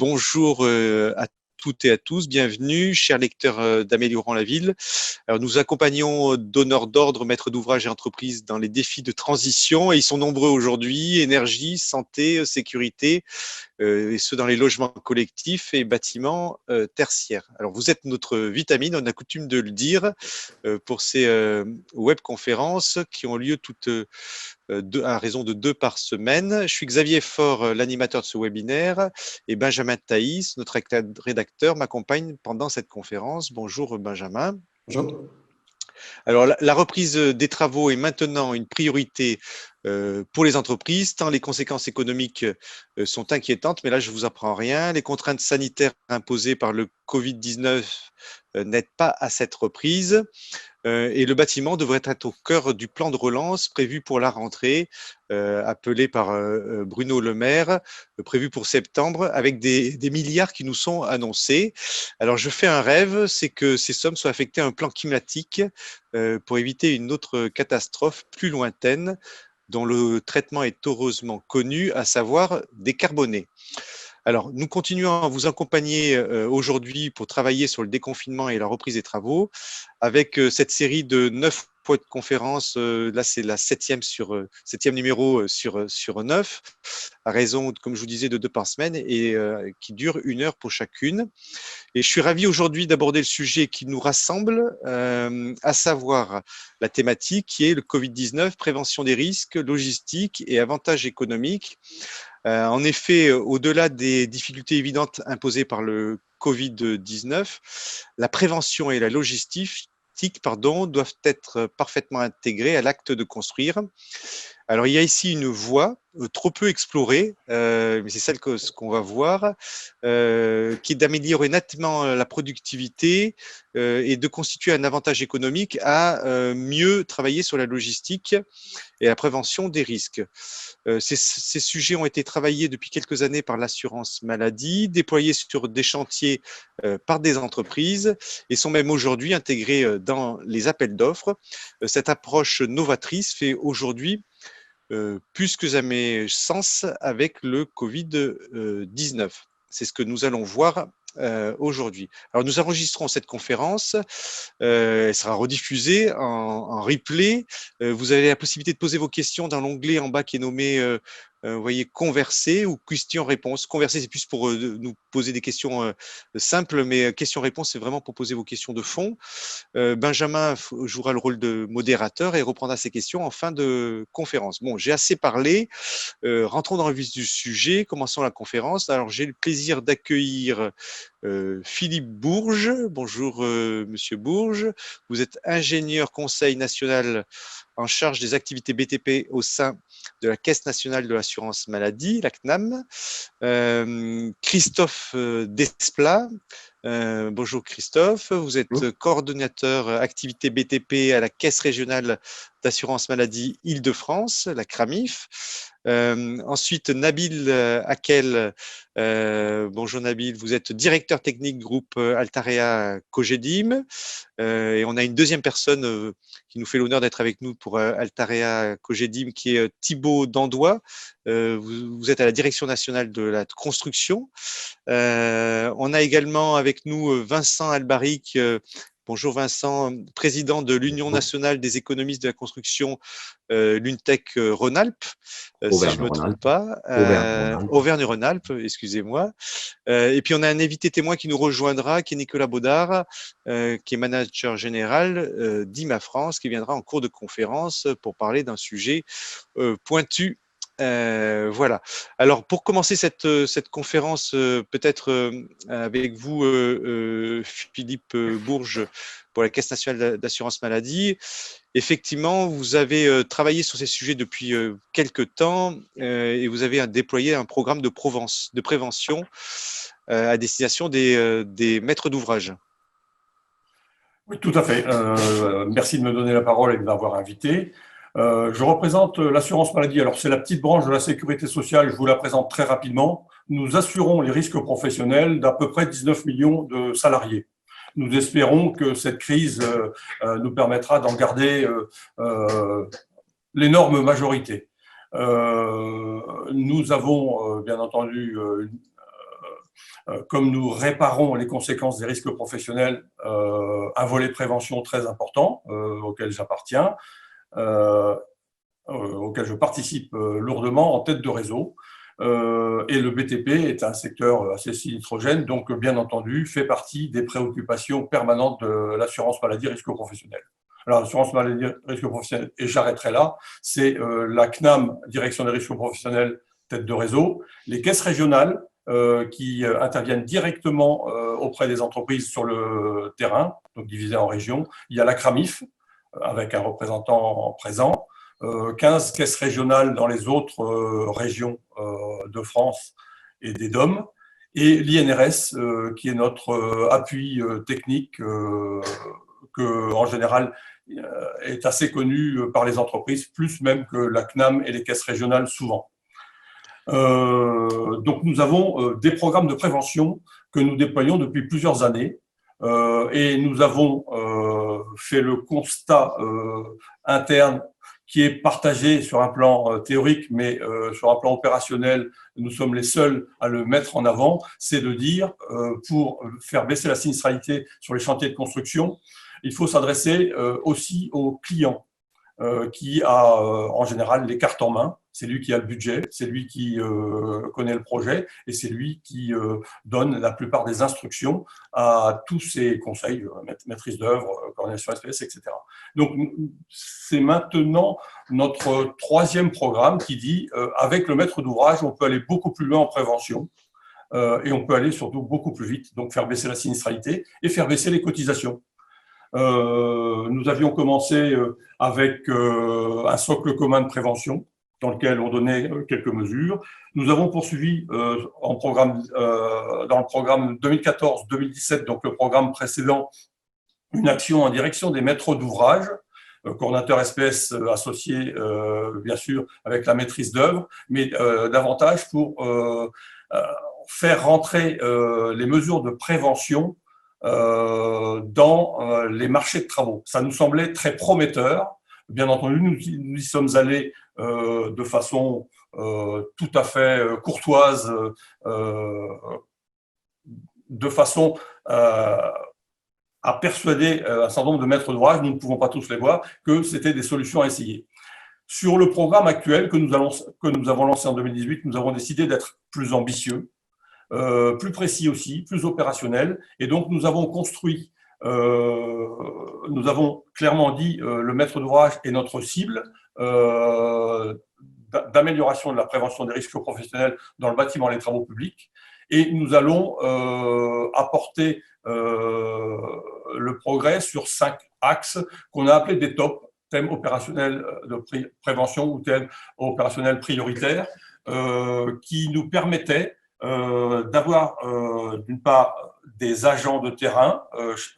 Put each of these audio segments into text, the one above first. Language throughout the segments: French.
Bonjour à toutes et à tous, bienvenue, chers lecteurs d'Améliorant la ville. Alors, nous accompagnons donneurs d'ordre, maîtres d'ouvrage et entreprises dans les défis de transition et ils sont nombreux aujourd'hui, énergie, santé, sécurité, et ceux dans les logements collectifs et bâtiments tertiaires. Alors, vous êtes notre vitamine, on a coutume de le dire, pour ces webconférences qui ont lieu toutes à raison de 2 par semaine. Je suis Xavier Faure, l'animateur de ce webinaire, et Benjamin Thaïs, notre rédacteur, m'accompagne pendant cette conférence. Bonjour Benjamin. Bonjour. Alors, la reprise des travaux est maintenant une priorité pour les entreprises, tant les conséquences économiques sont inquiétantes, mais là, je ne vous apprends rien. Les contraintes sanitaires imposées par le Covid-19 n'aident pas à cette reprise. Et le bâtiment devrait être au cœur du plan de relance prévu pour la rentrée, appelé par Bruno Le Maire, prévu pour septembre, avec des milliards qui nous sont annoncés. Alors, je fais un rêve, c'est que ces sommes soient affectées à un plan climatique pour éviter une autre catastrophe plus lointaine, dont le traitement est heureusement connu, à savoir décarboner. Alors, nous continuons à vous accompagner aujourd'hui pour travailler sur le déconfinement et la reprise des travaux avec cette série de 9 points de conférence. Là, c'est la septième numéro sur 9, à raison, comme je vous disais, de 2 par semaine et qui dure 1 heure pour chacune. Et je suis ravi aujourd'hui d'aborder le sujet qui nous rassemble, à savoir la thématique qui est le Covid-19, prévention des risques, logistique et avantages économiques. En effet, au-delà des difficultés évidentes imposées par le Covid-19, la prévention et la logistique doivent être parfaitement intégrées à l'acte de construire. Alors, il y a ici une voie trop peu explorée, mais c'est celle ce qu'on va voir, qui est d'améliorer nettement la productivité et de constituer un avantage économique à mieux travailler sur la logistique et la prévention des risques. Ces sujets ont été travaillés depuis quelques années par l'assurance maladie, déployés sur des chantiers par des entreprises et sont même aujourd'hui intégrés dans les appels d'offres. Cette approche novatrice fait aujourd'hui plus que jamais sens avec le Covid-19. C'est ce que nous allons voir aujourd'hui. Alors, nous enregistrons cette conférence. Elle sera rediffusée en replay. Vous avez la possibilité de poser vos questions dans l'onglet en bas qui est nommé vous voyez, converser ou questions-réponses. Converser, c'est plus pour nous poser des questions simples, mais questions-réponses, c'est vraiment pour poser vos questions de fond. Benjamin jouera le rôle de modérateur et reprendra ses questions en fin de conférence. Bon, j'ai assez parlé. Rentrons dans le vif du sujet. Commençons la conférence. Alors, j'ai le plaisir d'accueillir Philippe Bourges. Bonjour, Monsieur Bourges. Vous êtes ingénieur conseil national en charge des activités BTP au sein de la Caisse nationale de l'assurance maladie, la CNAM. Christophe Desplat. Bonjour Christophe, vous êtes coordonnateur activité BTP à la Caisse régionale d'assurance maladie Île-de-France, la CRAMIF. Ensuite, Nabil Akel. Bonjour Nabil, vous êtes directeur technique groupe Altarea Cogedim. Et on a une deuxième personne qui nous fait l'honneur d'être avec nous pour Altarea Cogedim, qui est Thibaut Dandois. Vous êtes à la direction nationale de la construction. On a également avec nous Vincent Albaric. Bonjour Vincent, président de l'Union nationale des économistes de la construction, l'UNTEC Rhône-Alpes, si je ne me trompe pas, Auvergne-Rhône-Alpes, excusez-moi. Et puis on a un invité témoin qui nous rejoindra, qui est Nicolas Baudard, qui est manager général d'IMA France, qui viendra en cours de conférence pour parler d'un sujet pointu. Voilà. Alors, pour commencer cette conférence, peut-être avec vous, Philippe Bourges, pour la Caisse nationale d'assurance maladie. Effectivement, vous avez travaillé sur ces sujets depuis quelques temps et vous avez déployé un programme de prévention à destination des maîtres d'ouvrage. Oui, tout à fait. Merci de me donner la parole et de m'avoir invité. Je représente l'assurance maladie. Alors, c'est la petite branche de la sécurité sociale. Je vous la présente très rapidement. Nous assurons les risques professionnels d'à peu près 19 millions de salariés. Nous espérons que cette crise nous permettra d'en garder l'énorme majorité. Nous avons, bien entendu, Comme nous réparons les conséquences des risques professionnels, un volet prévention très important auquel j'appartiens, auquel je participe lourdement en tête de réseau. Et le BTP est un secteur assez sinistrogène, donc bien entendu fait partie des préoccupations permanentes de l'assurance maladie risque professionnel. Alors, l'assurance maladie risque professionnel, et j'arrêterai là, c'est la CNAM, Direction des risques professionnels, tête de réseau, les caisses régionales qui interviennent directement auprès des entreprises sur le terrain, donc divisées en régions. Il y a la CRAMIF, avec un représentant présent, 15 caisses régionales dans les autres régions de France et des DOM, et l'INRS, qui est notre appui technique, que, en général, est assez connu par les entreprises, plus même que la CNAM et les caisses régionales souvent. Donc, nous avons des programmes de prévention que nous déployons depuis plusieurs années, et nous avons fait le constat interne qui est partagé sur un plan théorique, mais sur un plan opérationnel, nous sommes les seuls à le mettre en avant, c'est de dire, pour faire baisser la sinistralité sur les chantiers de construction, il faut s'adresser aussi aux clients, qui a en général les cartes en main. C'est lui qui a le budget, c'est lui qui connaît le projet et c'est lui qui donne la plupart des instructions à tous ses conseils, maîtrise d'œuvre, coordination SPS, etc. Donc, c'est maintenant notre troisième programme qui dit, avec le maître d'ouvrage, on peut aller beaucoup plus loin en prévention et on peut aller surtout beaucoup plus vite, donc faire baisser la sinistralité et faire baisser les cotisations. Nous avions commencé avec un socle commun de prévention dans lequel on donnait quelques mesures. Nous avons poursuivi dans le programme 2014-2017, donc le programme précédent, une action en direction des maîtres d'ouvrage, coordinateur SPS associé, bien sûr, avec la maîtrise d'œuvre, mais davantage pour faire rentrer les mesures de prévention dans les marchés de travaux. Ça nous semblait très prometteur. Bien entendu, nous y sommes allés de façon tout à fait courtoise, de façon à persuader un certain nombre de maîtres d'ouvrage, nous ne pouvons pas tous les voir, que c'était des solutions à essayer. Sur le programme actuel que nous avons lancé en 2018, nous avons décidé d'être plus ambitieux, plus précis aussi, plus opérationnel. Et donc, nous avons construit, nous avons clairement dit, le maître d'ouvrage est notre cible d'amélioration de la prévention des risques professionnels dans le bâtiment et les travaux publics. Et nous allons apporter le progrès sur 5 axes qu'on a appelés des TOP, thèmes opérationnels de prévention ou thèmes opérationnels prioritaires, qui nous permettaient d'avoir d'une part des agents de terrain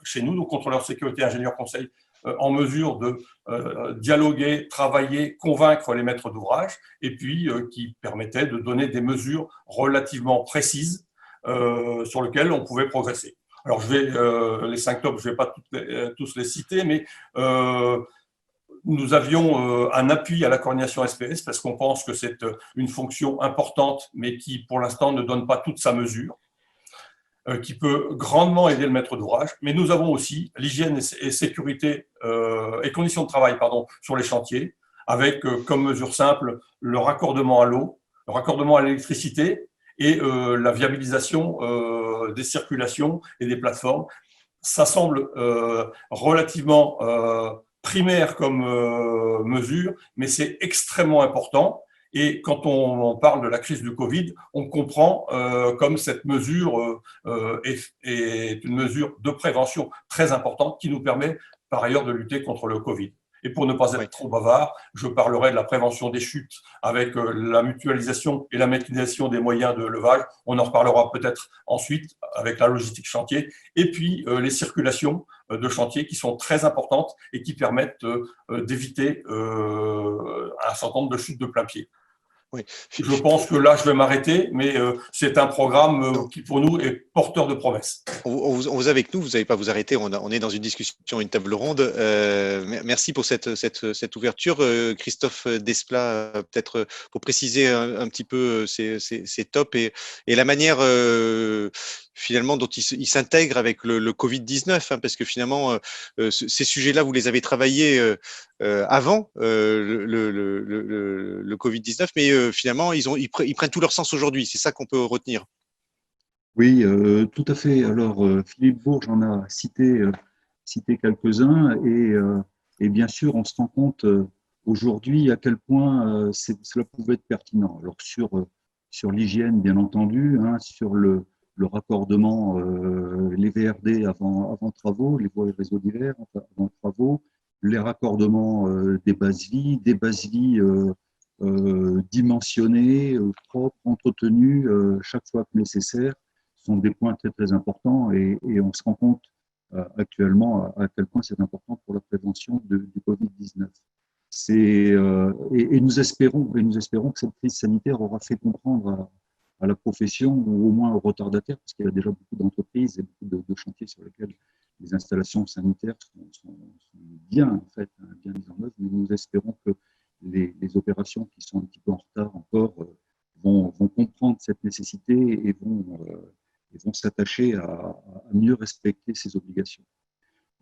chez nous, nos contrôleurs sécurité, ingénieurs conseils, en mesure de dialoguer, travailler, convaincre les maîtres d'ouvrage, et puis qui permettaient de donner des mesures relativement précises sur lesquelles on pouvait progresser. Alors, les 5 tops, je ne vais pas tous les citer, mais nous avions un appui à la coordination SPS parce qu'on pense que c'est une fonction importante, mais qui, pour l'instant, ne donne pas toute sa mesure, qui peut grandement aider le maître d'ouvrage. Mais nous avons aussi l'hygiène et sécurité et conditions de travail, sur les chantiers, avec comme mesure simple le raccordement à l'eau, le raccordement à l'électricité et la viabilisation des circulations et des plateformes. Ça semble relativement primaire comme mesure, mais c'est extrêmement important. Et quand on parle de la crise du Covid, on comprend comme cette mesure est une mesure de prévention très importante qui nous permet par ailleurs de lutter contre le Covid. Et pour ne pas être trop bavard, je parlerai de la prévention des chutes avec la mutualisation et la maîtrisation des moyens de levage. On en reparlera peut-être ensuite avec la logistique chantier. Et puis les circulations de chantier qui sont très importantes et qui permettent d'éviter un certain nombre de chutes de plein pied. Oui. Je pense que là, je vais m'arrêter, mais c'est un programme qui, pour nous, est porteur de promesses. On vous a avec nous, vous n'allez pas vous arrêter, on est dans une discussion, une table ronde. Merci pour cette ouverture. Christophe Desplat, peut-être pour préciser un petit peu ces tops et la manière finalement dont il s'intègre avec le Covid-19, hein, parce que finalement, ces sujets-là, vous les avez travaillés avant le Covid-19, mais finalement, ils prennent tout leur sens aujourd'hui. C'est ça qu'on peut retenir. Oui, tout à fait. Alors, Philippe Bourges en a cité quelques-uns et bien sûr, on se rend compte aujourd'hui à quel point cela pouvait être pertinent. Alors, sur l'hygiène, bien entendu, hein, sur le raccordement, les VRD avant travaux, les voies et réseaux divers avant travaux, les raccordements des bases vie dimensionnées, propres, entretenues chaque fois que nécessaire sont des points très très importants et on se rend compte actuellement à quel point c'est important pour la prévention du Covid-19. Et nous espérons que cette crise sanitaire aura fait comprendre à la profession ou au moins aux retardataires, parce qu'il y a déjà beaucoup d'entreprises et beaucoup de chantiers sur lesquels les installations sanitaires sont bien en fait bien mises en œuvre, mais nous espérons que les opérations qui sont un petit peu en retard encore vont comprendre cette nécessité et vont s'attacher à mieux respecter ces obligations.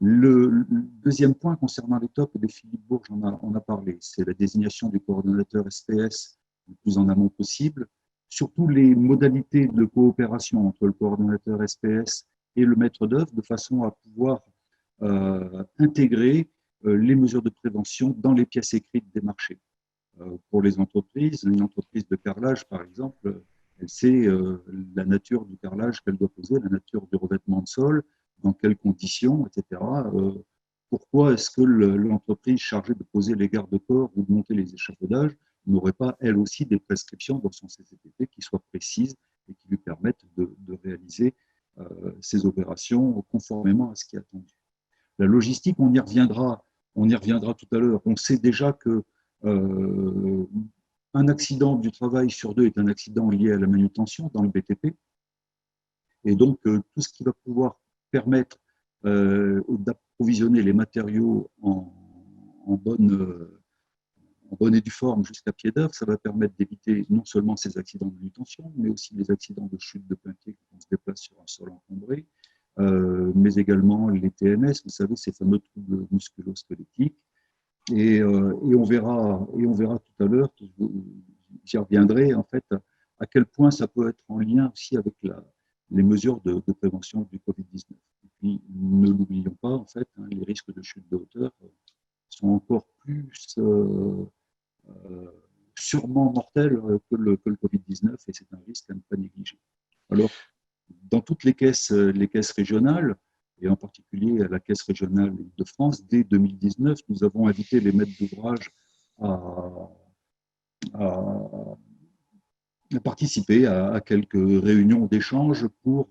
Le deuxième point concernant les tops, et Philippe Bourges en a parlé, c'est la désignation du coordonnateur SPS le plus en amont possible, surtout les modalités de coopération entre le coordonnateur SPS et le maître d'œuvre, de façon à pouvoir intégrer les mesures de prévention dans les pièces écrites des marchés. Pour les entreprises, une entreprise de carrelage, par exemple, elle sait la nature du carrelage qu'elle doit poser, la nature du revêtement de sol, dans quelles conditions, etc. Pourquoi est-ce que l'entreprise chargée de poser les garde-corps ou de monter les échafaudages n'aurait pas, elle aussi, des prescriptions dans son CCTP qui soient précises et qui lui permettent de réaliser ces opérations conformément à ce qui est attendu. La logistique, on y reviendra tout à l'heure. On sait déjà que un accident du travail sur deux est un accident lié à la manutention dans le BTP. Et donc, tout ce qui va pouvoir permettre d'approvisionner les matériaux en bonne et due forme jusqu'à pied d'œuvre, ça va permettre d'éviter non seulement ces accidents de manutention, mais aussi les accidents de chute de plein pied quand on se déplace sur un sol encombré, mais également les TMS, vous savez, ces fameux troubles musculo-squelettiques. Et on verra tout à l'heure, j'y reviendrai en fait, à quel point ça peut être en lien aussi avec les mesures de prévention du Covid-19. Et puis, ne l'oublions pas, en fait, hein, les risques de chute de hauteur sont encore plus sûrement mortels que le Covid-19 et c'est un risque à ne pas négliger. Alors, dans toutes les caisses régionales, et en particulier à la Caisse régionale de France, dès 2019, nous avons invité les maîtres d'ouvrage à participer à quelques réunions d'échange pour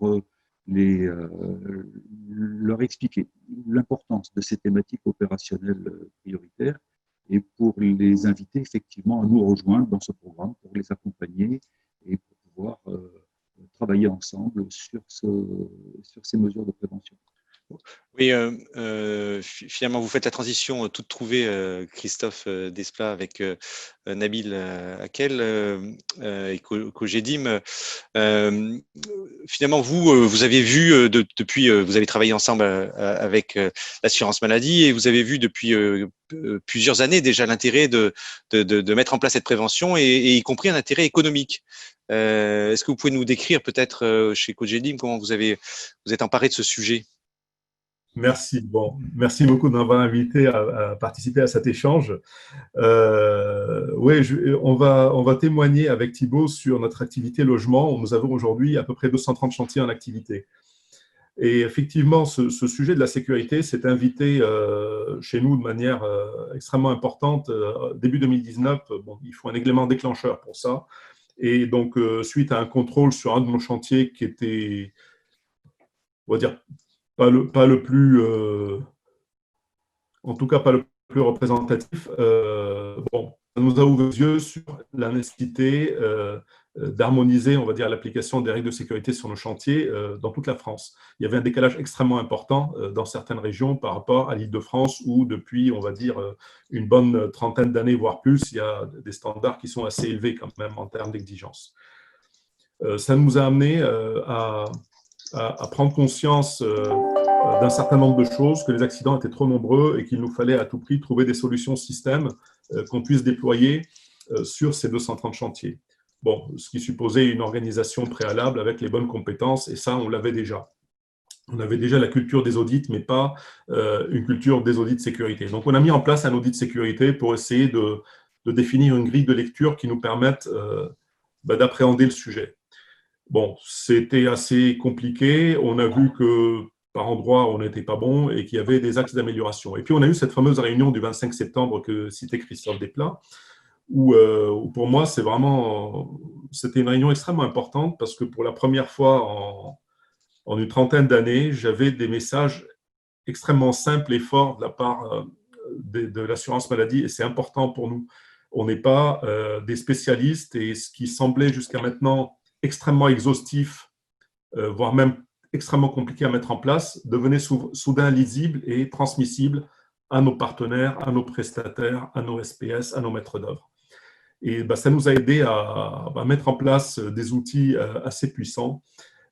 leur expliquer l'importance de ces thématiques opérationnelles prioritaires et pour les inviter effectivement à nous rejoindre dans ce programme, pour les accompagner et pour pouvoir travailler ensemble sur ces mesures de prévention. Oui, finalement, vous faites la transition toute trouvée, Christophe Desplat, avec Nabil Akel et Cogedim. Finalement, vous avez vu depuis, vous avez travaillé ensemble avec l'assurance maladie et vous avez vu depuis plusieurs années déjà l'intérêt de mettre en place cette prévention et y compris un intérêt économique. Est-ce que vous pouvez nous décrire peut-être chez Cogedim comment vous êtes emparé de ce sujet? Merci. Bon, merci beaucoup de m'avoir invité à participer à cet échange. Oui, on va témoigner avec Thibaut sur notre activité logement. Nous avons aujourd'hui à peu près 230 chantiers en activité. Et effectivement, ce sujet de la sécurité s'est invité chez nous de manière extrêmement importante. Début 2019, bon, il faut un élément déclencheur pour ça. Et donc, suite à un contrôle sur un de nos chantiers qui était, on va dire, pas le plus, en tout cas pas le plus représentatif. Bon, nous a ouvert les yeux sur la nécessité d'harmoniser, on va dire, l'application des règles de sécurité sur nos chantiers dans toute la France. Il y avait un décalage extrêmement important dans certaines régions par rapport à l'Île-de-France où depuis, on va dire, une bonne trentaine d'années, voire plus, il y a des standards qui sont assez élevés quand même en termes d'exigence. Ça nous a amené à prendre conscience d'un certain nombre de choses, que les accidents étaient trop nombreux et qu'il nous fallait à tout prix trouver des solutions système qu'on puisse déployer sur ces 230 chantiers. Bon, ce qui supposait une organisation préalable avec les bonnes compétences, et ça, on l'avait déjà. On avait déjà la culture des audits, mais pas une culture des audits de sécurité. Donc, on a mis en place un audit de sécurité pour essayer de définir une grille de lecture qui nous permette d'appréhender le sujet. Bon, c'était assez compliqué. On a vu que par endroits, on n'était pas bon et qu'il y avait des axes d'amélioration. Et puis, on a eu cette fameuse réunion du 25 septembre que citait Christophe Desplat, où pour moi, c'était une réunion extrêmement importante parce que pour la première fois en une trentaine d'années, j'avais des messages extrêmement simples et forts de la part de l'assurance maladie et c'est important pour nous. On n'est pas des spécialistes et ce qui semblait jusqu'à maintenant extrêmement exhaustif, voire même extrêmement compliqué à mettre en place, devenait soudain lisible et transmissible à nos partenaires, à nos prestataires, à nos SPS, à nos maîtres d'œuvre. Et ça nous a aidé à mettre en place des outils assez puissants,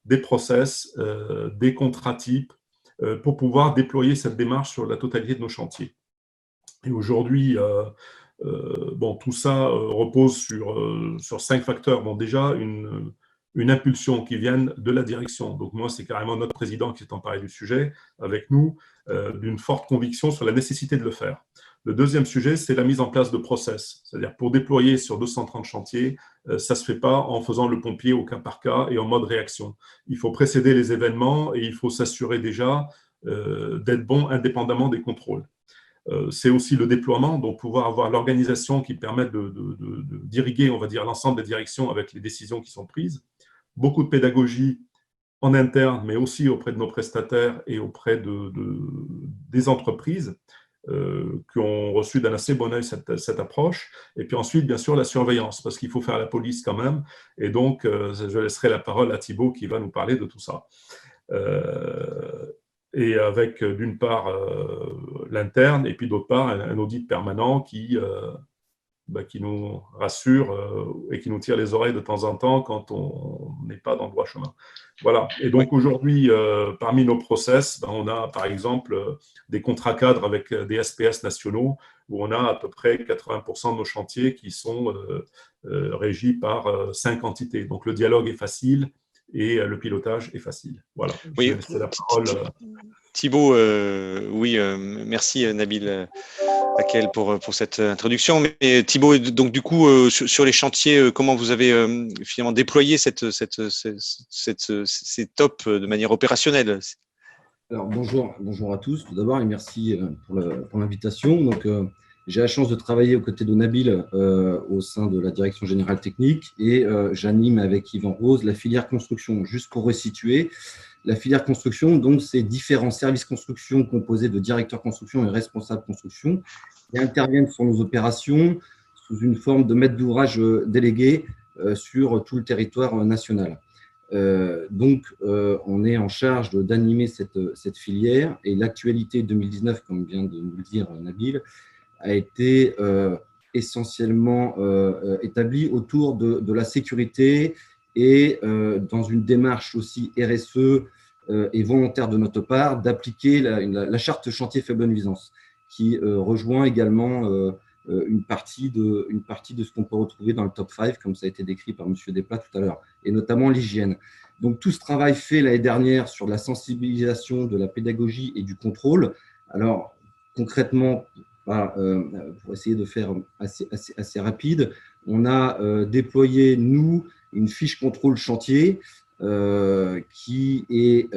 des process, des contrats types, pour pouvoir déployer cette démarche sur la totalité de nos chantiers. Et aujourd'hui, tout ça repose sur 5 facteurs. Bon, déjà, une impulsion qui vienne de la direction. Donc moi, c'est carrément notre président qui s'est emparé du sujet avec nous, d'une forte conviction sur la nécessité de le faire. Le deuxième sujet, c'est la mise en place de process. C'est-à-dire pour déployer sur 230 chantiers, ça ne se fait pas en faisant le pompier au cas par cas et en mode réaction. Il faut précéder les événements et il faut s'assurer déjà d'être bon indépendamment des contrôles. C'est aussi le déploiement, donc pouvoir avoir l'organisation qui permette d'irriguer, on va dire, l'ensemble des directions avec les décisions qui sont prises. Beaucoup de pédagogie en interne, mais aussi auprès de nos prestataires et auprès des entreprises qui ont reçu d'un assez bon œil cette approche. Et puis ensuite, bien sûr, la surveillance, parce qu'il faut faire la police quand même. Et donc, je laisserai la parole à Thibaut qui va nous parler de tout ça. Et avec, d'une part, l'interne, et puis d'autre part, un audit permanent qui nous rassure et qui nous tire les oreilles de temps en temps quand on n'est pas dans le droit chemin. Voilà. Et donc aujourd'hui, parmi nos process, on a par exemple des contrats cadres avec des SPS nationaux où on a à peu près 80% de nos chantiers qui sont régis par 5 entités. Donc le dialogue est facile et le pilotage est facile. Voilà. Oui, je vais laisser la parole. Thibaut, oui, merci Nabil Akel pour cette introduction. Mais Thibaut, donc du coup, sur les chantiers, comment vous avez finalement déployé ces TOP de manière opérationnelle? Alors bonjour à tous tout d'abord et merci pour l'invitation. Donc j'ai la chance de travailler aux côtés de Nabil au sein de la direction générale technique et j'anime avec Yvan Rose la filière construction. Juste pour resituer, la filière construction, donc, c'est différents services construction composés de directeurs construction et responsables construction qui interviennent sur nos opérations sous une forme de maître d'ouvrage délégué sur tout le territoire national. Donc, on est en charge d'animer cette filière et l'actualité 2019, comme vient de nous le dire Nabil, a été essentiellement établie autour de la sécurité et dans une démarche aussi RSE et volontaire de notre part d'appliquer la charte chantier faible nuisance qui rejoint également une partie de ce qu'on peut retrouver dans le top 5 comme ça a été décrit par M. Desplat tout à l'heure et notamment l'hygiène. Donc tout ce travail fait l'année dernière sur la sensibilisation, de la pédagogie et du contrôle. Alors concrètement, pour essayer de faire assez rapide, on a déployé, nous, une fiche contrôle chantier qui est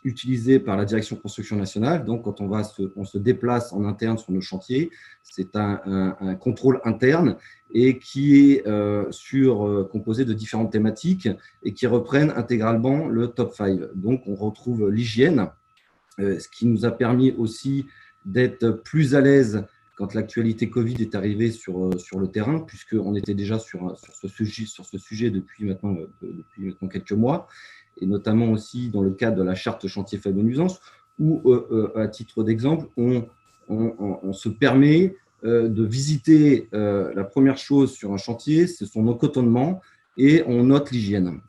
utilisée par la direction construction nationale. Donc, quand on se déplace en interne sur nos chantiers, c'est un contrôle interne et qui est composé de différentes thématiques et qui reprennent intégralement le top 5. Donc, on retrouve l'hygiène, ce qui nous a permis aussi d'être plus à l'aise quand l'actualité Covid est arrivée sur le terrain, puisqu'on était déjà sur ce sujet depuis maintenant quelques mois, et notamment aussi dans le cadre de la charte chantier faible nuisance, où, à titre d'exemple, on se permet de visiter la première chose sur un chantier, c'est son encotonnement, et on note l'hygiène.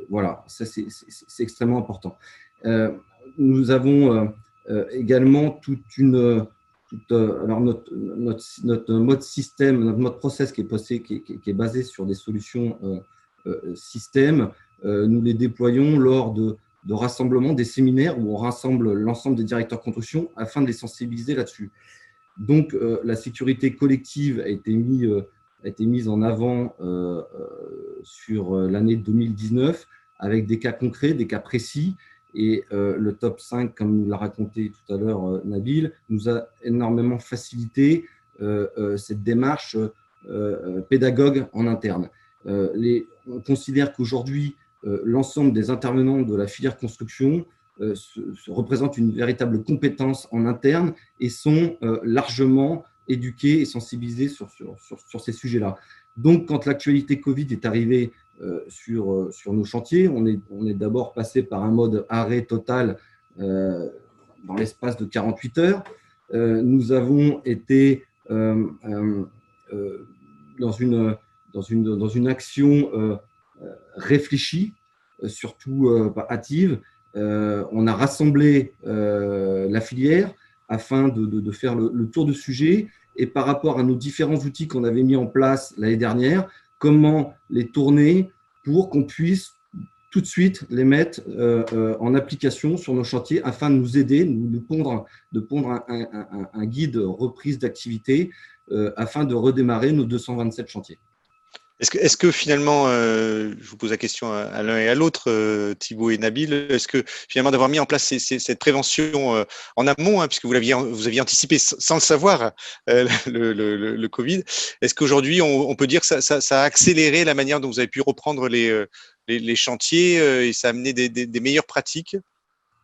Voilà, ça c'est extrêmement important. Nous avons également alors notre mode système, notre mode process qui est basé sur des solutions système. Nous les déployons lors de rassemblements, des séminaires où on rassemble l'ensemble des directeurs construction afin de les sensibiliser là-dessus. Donc, la sécurité collective a été mise en avant sur l'année 2019 avec des cas concrets, des cas précis. Et le top 5, comme nous l'a raconté tout à l'heure Nabil, nous a énormément facilité cette démarche pédagogue en interne. On considère qu'aujourd'hui, l'ensemble des intervenants de la filière construction se représentent une véritable compétence en interne et sont largement éduqués et sensibilisés sur ces sujets-là. Donc, quand l'actualité Covid est arrivée sur nos chantiers, on est d'abord passé par un mode arrêt total dans l'espace de 48 heures. Nous avons été dans une action réfléchie, surtout hâtive. On a rassemblé la filière afin de faire le tour du sujet, et par rapport à nos différents outils qu'on avait mis en place l'année dernière, comment les tourner pour qu'on puisse tout de suite les mettre en application sur nos chantiers afin de nous aider, de pondre un guide reprise d'activité afin de redémarrer nos 227 chantiers. Est-ce que finalement, je vous pose la question à l'un et à l'autre, Thibaut et Nabil, est-ce que finalement d'avoir mis en place cette prévention en amont, puisque vous aviez anticipé sans le savoir le Covid, est-ce qu'aujourd'hui on peut dire que ça a accéléré la manière dont vous avez pu reprendre les chantiers et ça a amené des meilleures pratiques?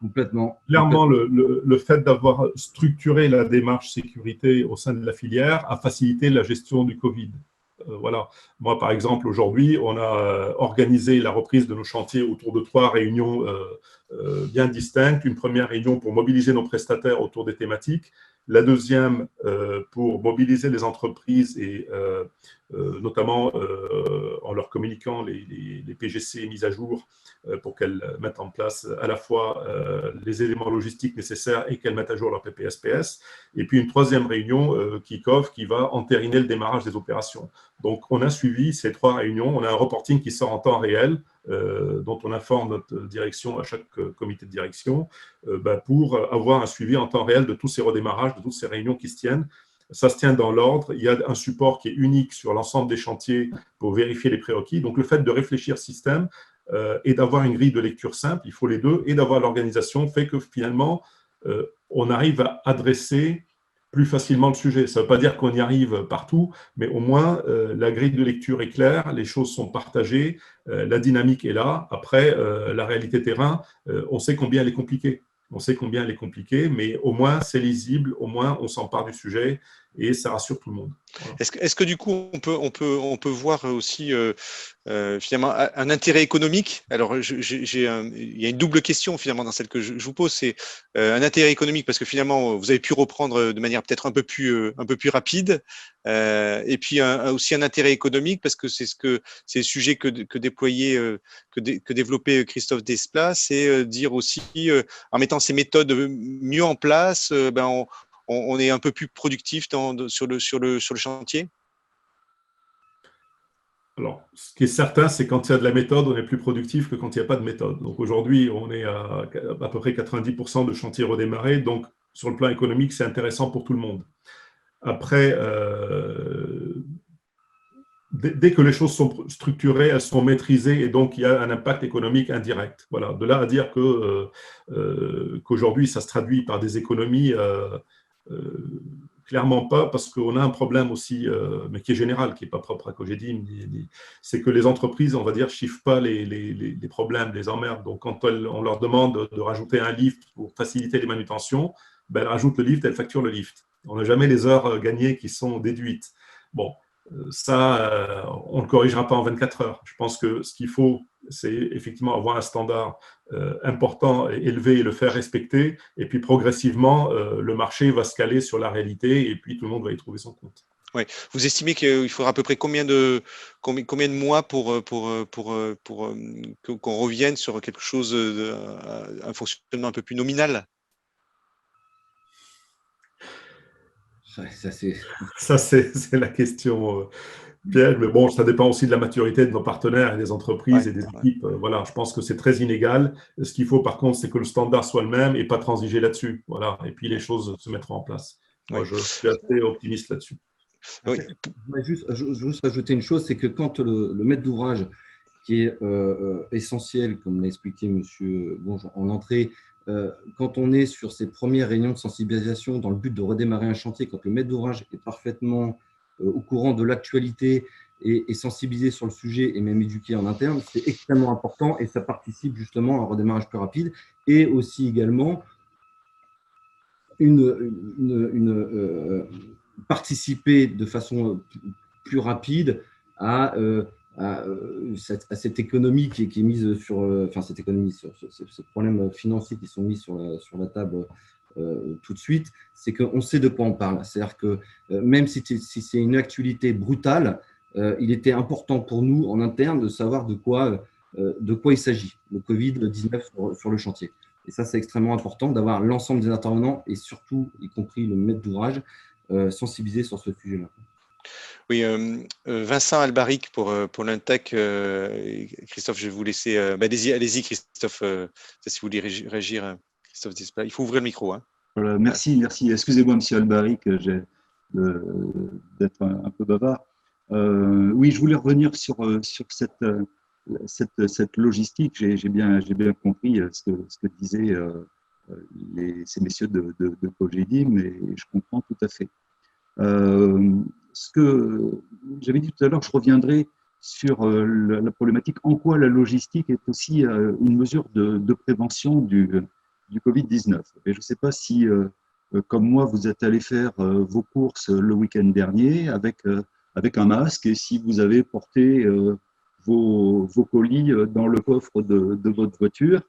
Complètement. Clairement, le fait d'avoir structuré la démarche sécurité au sein de la filière a facilité la gestion du Covid. Voilà. Moi, par exemple, aujourd'hui, on a organisé la reprise de nos chantiers autour de 3 réunions bien distinctes. Une première réunion pour mobiliser nos prestataires autour des thématiques. La deuxième pour mobiliser les entreprises et notamment en leur communiquant les PGC mises à jour pour qu'elles mettent en place à la fois les éléments logistiques nécessaires et qu'elles mettent à jour leur PPSPS. Et puis une troisième réunion kick-off qui va entériner le démarrage des opérations. Donc on a suivi ces 3 réunions. On a un reporting qui sort en temps réel dont on informe notre direction à chaque comité de direction pour avoir un suivi en temps réel de tous ces redémarrages, de toutes ces réunions qui se tiennent. Ça se tient dans l'ordre. Il y a un support qui est unique sur l'ensemble des chantiers pour vérifier les prérequis. Donc, le fait de réfléchir système et d'avoir une grille de lecture simple, il faut les deux, et d'avoir l'organisation fait que finalement, on arrive à adresser plus facilement le sujet. Ça ne veut pas dire qu'on y arrive partout, mais au moins, la grille de lecture est claire, les choses sont partagées, la dynamique est là. Après, la réalité terrain, on sait combien elle est compliquée. On sait combien elle est compliquée, mais au moins c'est lisible, au moins on s'empare du sujet et ça rassure tout le monde. Voilà. Est-ce que du coup on peut voir aussi finalement un intérêt économique? Alors il y a une double question finalement dans celle que je vous pose, c'est un intérêt économique parce que finalement vous avez pu reprendre de manière peut-être un peu plus rapide, et puis aussi un intérêt économique parce que c'est le sujet que développait Christophe Desplat, c'est dire aussi en mettant ces méthodes mieux en place, on est un peu plus productif sur le chantier? Alors, ce qui est certain, c'est quand il y a de la méthode, on est plus productif que quand il n'y a pas de méthode. Donc aujourd'hui, on est à peu près 90% de chantiers redémarrés. Donc, sur le plan économique, c'est intéressant pour tout le monde. Après, dès que les choses sont structurées, elles sont maîtrisées et donc il y a un impact économique indirect. Voilà. De là à dire qu'aujourd'hui, ça se traduit par des économies, clairement pas, parce qu'on a un problème aussi, mais qui est général, qui n'est pas propre à Cogedim, c'est que les entreprises, on va dire, chiffrent pas les problèmes, les emmerdes. Donc, quand on leur demande de rajouter un lift pour faciliter les manutentions, elles rajoutent le lift, elles facturent le lift. On n'a jamais les heures gagnées qui sont déduites. Bon, ça, on ne le corrigera pas en 24 heures. Je pense que ce qu'il faut, c'est effectivement avoir un standard important et élevé et le faire respecter. Et puis progressivement, le marché va se caler sur la réalité et puis tout le monde va y trouver son compte. Ouais. Vous estimez qu'il faudra à peu près combien de mois pour qu'on revienne sur quelque chose, un fonctionnement un peu plus nominal? Ouais, ça, c'est… Ça, c'est la question piège. Mais bon, ça dépend aussi de la maturité de nos partenaires et des entreprises Ouais, et des ouais. équipes. Voilà, je pense que c'est très inégal. Ce qu'il faut, par contre, c'est que le standard soit le même et pas transiger là-dessus. Voilà. Et puis, les choses se mettront en place. Moi, Ouais. je suis assez optimiste là-dessus. Oui. Je voudrais juste rajouter une chose, c'est que quand le maître d'ouvrage, qui est essentiel, comme l'a expliqué Monsieur Bonge en entrée, quand on est sur ces premières réunions de sensibilisation dans le but de redémarrer un chantier, quand le maître d'ouvrage est parfaitement au courant de l'actualité et sensibilisé sur le sujet et même éduqué en interne, c'est extrêmement important et ça participe justement à un redémarrage plus rapide et aussi également participer de façon plus rapide à cette économie qui est mise sur, enfin cette économie, sur ce problème financier qui sont mis sur la table tout de suite, c'est qu'on sait de quoi on parle. C'est-à-dire que même si c'est une actualité brutale, il était important pour nous en interne de savoir de quoi il s'agit, le Covid-19 sur le chantier. Et ça, c'est extrêmement important d'avoir l'ensemble des intervenants et surtout, y compris le maître d'ouvrage, sensibilisés sur ce sujet-là. Oui, Vincent Albaric pour l'Intech. Christophe, je vais vous laisser. Allez-y, Christophe, si vous voulez réagir, Christophe Desplat. Il faut ouvrir le micro. Hein. Voilà, merci. Excusez-moi, Monsieur Albaric, j'ai d'être un peu bavard. Oui, je voulais revenir sur cette logistique. J'ai bien compris ce que disaient ces messieurs de Cogedim, et je comprends tout à fait. Ce que j'avais dit tout à l'heure, je reviendrai sur la problématique en quoi la logistique est aussi une mesure de prévention du Covid-19. Et je ne sais pas si, comme moi, vous êtes allé faire vos courses le week-end dernier avec un masque et si vous avez porté vos colis dans le coffre de votre voiture.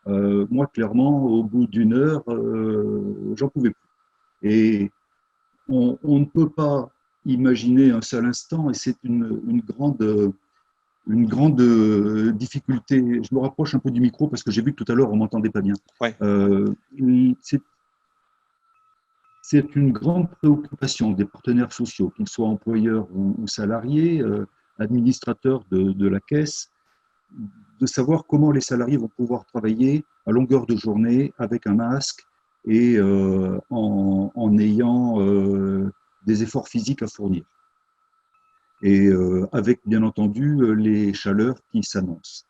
Moi, clairement, au bout d'une heure, j'en pouvais plus. Et on ne peut pas imaginer un seul instant, et c'est une grande difficulté. Je me rapproche un peu du micro parce que j'ai vu que tout à l'heure, on ne m'entendait pas bien. Ouais. C'est une grande préoccupation des partenaires sociaux, qu'ils soient employeurs ou salariés, administrateurs de la caisse, de savoir comment les salariés vont pouvoir travailler à longueur de journée avec un masque et en ayant des efforts physiques à fournir. Et avec, bien entendu, les chaleurs qui s'annoncent.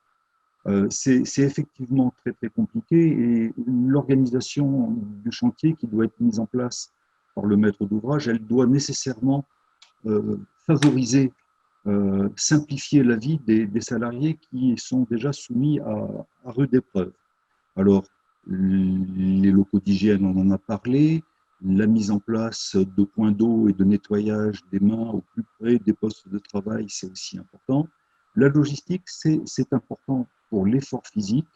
C'est effectivement très, très compliqué et l'organisation du chantier qui doit être mise en place par le maître d'ouvrage, elle doit nécessairement favoriser, simplifier la vie des salariés qui sont déjà soumis à rude épreuve. Alors, les locaux d'hygiène, on en a parlé, la mise en place de points d'eau et de nettoyage des mains au plus près des postes de travail, c'est aussi important. La logistique, c'est important pour l'effort physique.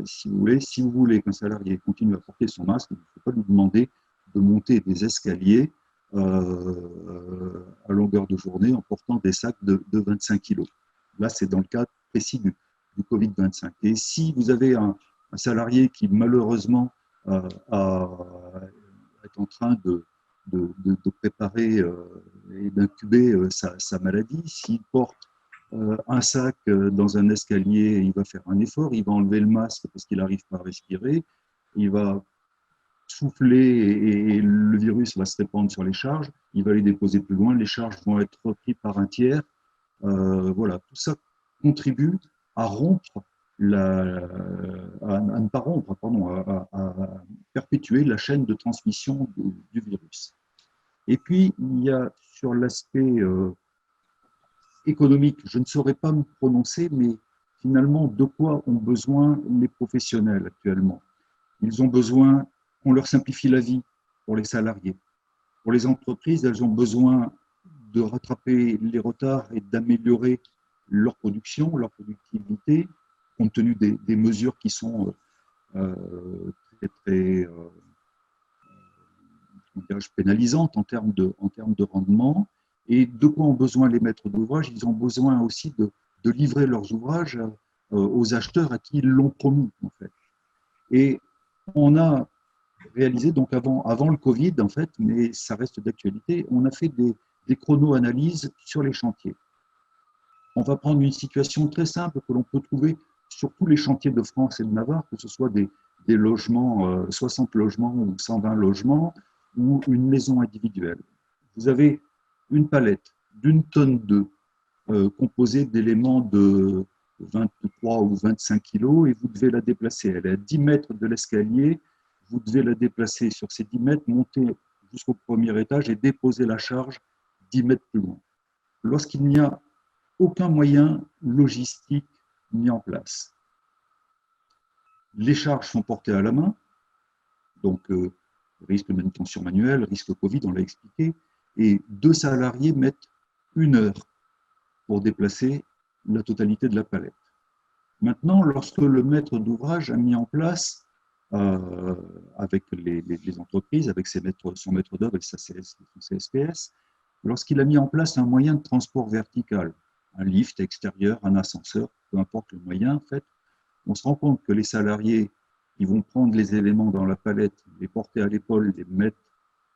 Si vous voulez qu'un salarié continue à porter son masque, il ne faut pas lui demander de monter des escaliers à longueur de journée en portant des sacs de 25 kg. Là, c'est dans le cas précis du Covid-25. Et si vous avez un salarié qui, malheureusement, est en train de préparer et d'incuber sa maladie, s'il porte un sac dans un escalier, il va faire un effort, il va enlever le masque parce qu'il n'arrive pas à respirer, il va souffler et le virus va se répandre sur les charges, il va les déposer plus loin, les charges vont être reprises par un tiers. Voilà, tout ça contribue à rompre, à ne pas rompre, pardon, à perpétuer la chaîne de transmission du virus. Et puis, il y a sur l'aspect économique, je ne saurais pas me prononcer, mais finalement, de quoi ont besoin les professionnels actuellement? Ils ont besoin qu'on leur simplifie la vie pour les salariés, Pour les entreprises, elles ont besoin de rattraper les retards et d'améliorer leur production, leur productivité, compte tenu des mesures qui sont très pénalisantes en termes de rendement. Et de quoi ont besoin les maîtres d'ouvrage? Ils ont besoin aussi de livrer leurs ouvrages aux acheteurs à qui ils l'ont promis, en fait. Et on a réalisé, donc avant le Covid, en fait, mais ça reste d'actualité, on a fait des chrono-analyses sur les chantiers. On va prendre une situation très simple que l'on peut trouver sur tous les chantiers de France et de Navarre, que ce soit des logements, 60 logements ou 120 logements, ou une maison individuelle. Vous avez une palette d'une tonne d'œufs composée d'éléments de 23 ou 25 kilos et vous devez la déplacer. Elle est à 10 mètres de l'escalier, vous devez la déplacer sur ces 10 mètres, monter jusqu'au premier étage et déposer la charge 10 mètres plus loin. Lorsqu'il n'y a aucun moyen logistique mis en place, les charges sont portées à la main, donc risque de manutention manuelle, risque Covid, on l'a expliqué, et 2 salariés mettent 1 heure pour déplacer la totalité de la palette. Maintenant, lorsque le maître d'ouvrage a mis en place, avec les entreprises, avec son maître d'œuvre et son CSPS, lorsqu'il a mis en place un moyen de transport vertical, un lift extérieur, un ascenseur, peu importe le moyen, en fait, on se rend compte que les salariés, ils vont prendre les éléments dans la palette, les porter à l'épaule, les mettre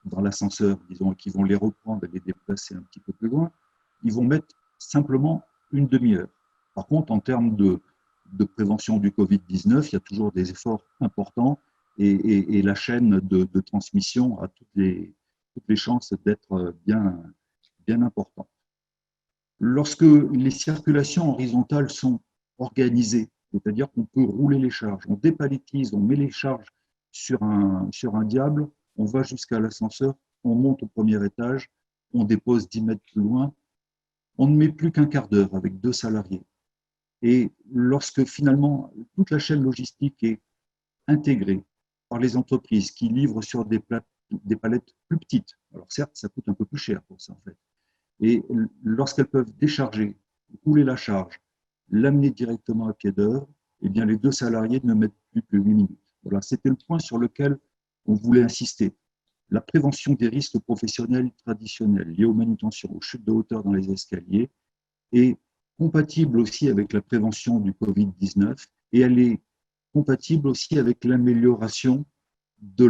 dans l'ascenseur, disons, et qu'ils vont les reprendre et les déplacer un petit peu plus loin, ils vont mettre simplement une demi-heure. Par contre, en termes de prévention du Covid-19, il y a toujours des efforts importants et la chaîne de transmission a toutes les chances d'être bien importante. Lorsque les circulations horizontales sont organisées, c'est-à-dire qu'on peut rouler les charges, on dépaletise, on met les charges sur un diable, on va jusqu'à l'ascenseur, on monte au premier étage, on dépose 10 mètres plus loin, on ne met plus qu'un quart d'heure avec 2 salariés. Et lorsque finalement toute la chaîne logistique est intégrée par les entreprises qui livrent sur des palettes plus petites, alors certes, ça coûte un peu plus cher pour ça en fait, et lorsqu'elles peuvent décharger, rouler la charge, l'amener directement à pied d'œuvre, eh bien les 2 salariés ne mettent plus que 8 minutes. Voilà, c'était le point sur lequel on voulait insister. La prévention des risques professionnels traditionnels liés aux manutentions, aux chutes de hauteur dans les escaliers est compatible aussi avec la prévention du Covid-19 et elle est compatible aussi avec l'amélioration de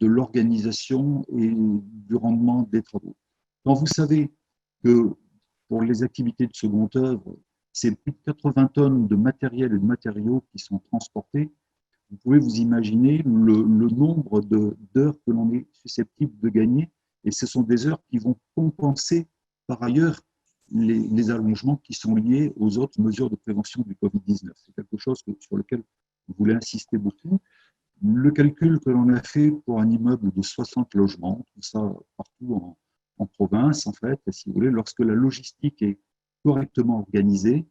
l'organisation et du rendement des travaux. Quand vous savez que pour les activités de seconde œuvre, c'est plus de 80 tonnes de matériel et de matériaux qui sont transportés, vous pouvez vous imaginer le nombre d'heures que l'on est susceptible de gagner, et ce sont des heures qui vont compenser par ailleurs les allongements qui sont liés aux autres mesures de prévention du Covid-19. C'est quelque chose sur lequel on voulait insister beaucoup. Le calcul que l'on a fait pour un immeuble de 60 logements, tout ça partout en province, en fait, si vous voulez, lorsque la logistique est correctement organisée,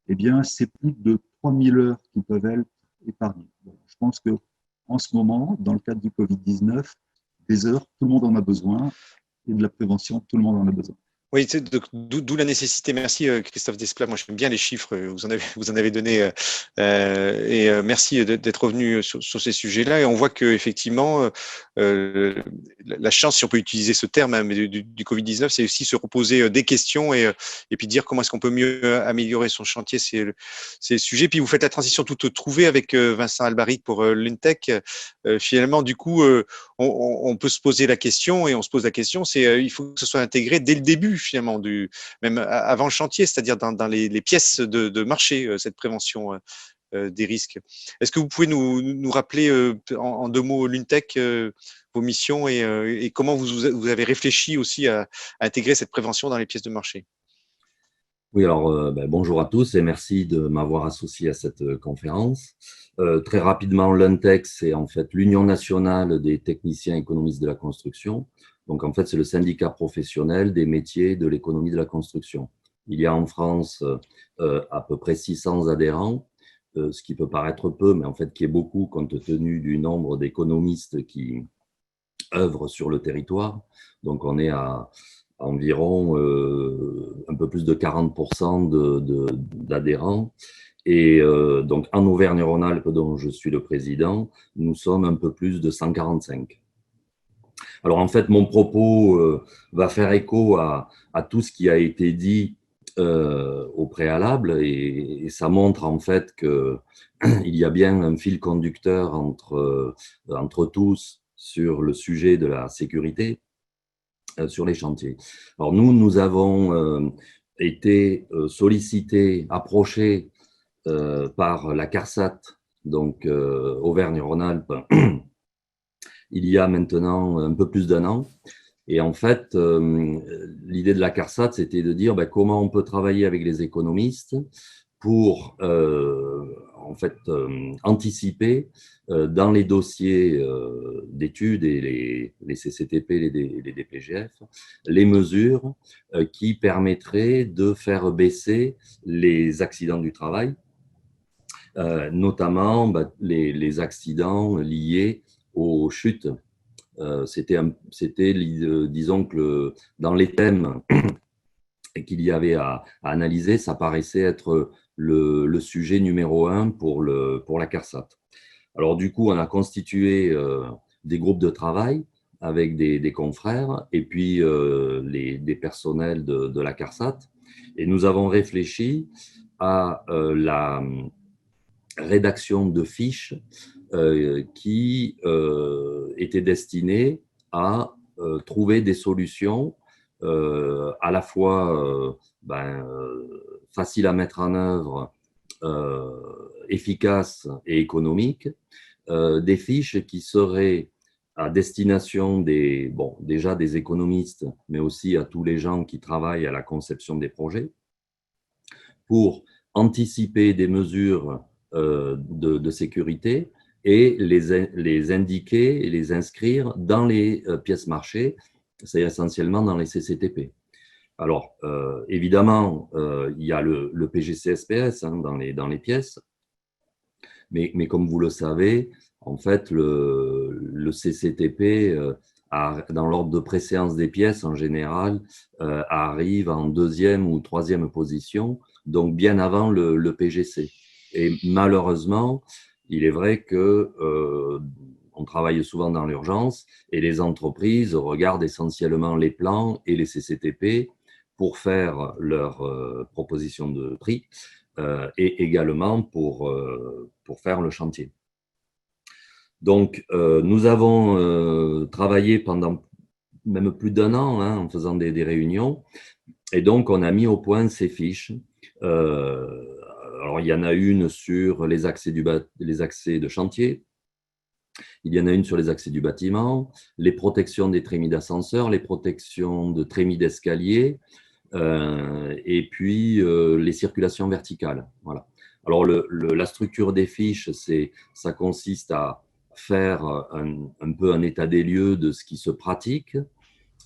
eh bien, c'est plus de 3000 heures qui peuvent être épargnées. Bon, je pense qu'en ce moment, dans le cadre du Covid-19, des heures, tout le monde en a besoin, et de la prévention, tout le monde en a besoin. Oui, d'où la nécessité. Merci Christophe Desplat. Moi, j'aime bien les chiffres. Vous en avez donné et merci d'être revenu sur ces sujets-là. Et on voit que effectivement, la chance, si on peut utiliser ce terme, hein, mais du Covid-19, c'est aussi se reposer des questions et puis dire comment est-ce qu'on peut mieux améliorer son chantier. C'est le sujet. Puis vous faites la transition toute trouvée avec Vincent Albaric pour l'UNTEC. Finalement, du coup, on peut se poser la question et on se pose la question. C'est il faut que ce soit intégré dès le début. Finalement, même avant le chantier, c'est-à-dire dans les pièces de marché, cette prévention des risques. Est-ce que vous pouvez nous rappeler en 2 mots l'UNTEC, vos missions et comment vous avez réfléchi aussi à intégrer cette prévention dans les pièces de marché? Oui, alors bonjour à tous et merci de m'avoir associé à cette conférence. Très rapidement, l'UNTEC, c'est en fait l'Union nationale des techniciens économistes de la construction. Donc, en fait, c'est le syndicat professionnel des métiers de l'économie de la construction. Il y a en France à peu près 600 adhérents, ce qui peut paraître peu, mais en fait qui est beaucoup compte tenu du nombre d'économistes qui œuvrent sur le territoire. Donc, on est à environ un peu plus de 40% d'adhérents. Et donc, en Auvergne-Rhône-Alpes, dont je suis le président, nous sommes un peu plus de 145. Alors, en fait, mon propos va faire écho à tout ce qui a été dit au préalable, et ça montre en fait qu'il y a bien un fil conducteur entre tous sur le sujet de la sécurité sur les chantiers. Alors, nous avons été sollicités, approchés par la CARSAT, donc Auvergne-Rhône-Alpes, il y a maintenant un peu plus d'1 an. Et en fait, l'idée de la CARSAT, c'était de dire comment on peut travailler avec les économistes pour en fait, anticiper dans les dossiers d'études et les CCTP, les DPGF, les mesures qui permettraient de faire baisser les accidents du travail, notamment les accidents liés aux chutes. C'était disons que dans les thèmes qu'il y avait à analyser, ça paraissait être le sujet numéro 1 pour la CARSAT. Alors du coup, on a constitué des groupes de travail avec des confrères et puis des personnels de la CARSAT, et nous avons réfléchi à la rédaction de fiches qui étaient destinées à trouver des solutions à la fois faciles à mettre en œuvre, efficaces et économiques, des fiches qui seraient à destination déjà des économistes, mais aussi à tous les gens qui travaillent à la conception des projets, pour anticiper des mesures de sécurité et les indiquer et les inscrire dans les pièces marchés, c'est essentiellement dans les CCTP. Alors, évidemment, il y a le PGCSPS dans les pièces, mais comme vous le savez, en fait, le CCTP, dans l'ordre de préséance des pièces, en général, arrive en 2e ou 3e position, donc bien avant le PGC. Et malheureusement, il est vrai que on travaille souvent dans l'urgence et les entreprises regardent essentiellement les plans et les CCTP pour faire leur proposition de prix et également pour faire le chantier. Donc, nous avons travaillé pendant même plus d'1 an en faisant des réunions, et donc on a mis au point ces fiches. Alors, il y en a une sur les accès de chantier, il y en a une sur les accès du bâtiment, les protections des trémies d'ascenseur, les protections de trémies d'escalier, et puis les circulations verticales. Voilà. Alors, la structure des fiches, ça consiste à faire un peu un état des lieux de ce qui se pratique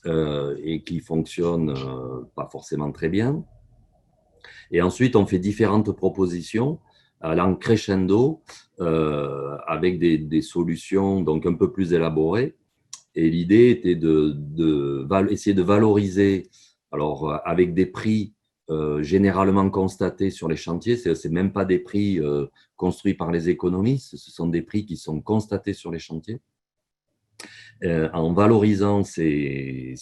et qui fonctionne pas forcément très bien. Et ensuite, on fait différentes propositions allant crescendo avec des solutions donc un peu plus élaborées. Et l'idée était essayer de valoriser, alors avec des prix généralement constatés sur les chantiers, ce n'est même pas des prix construits par les économistes, ce sont des prix qui sont constatés sur les chantiers. En valorisant ces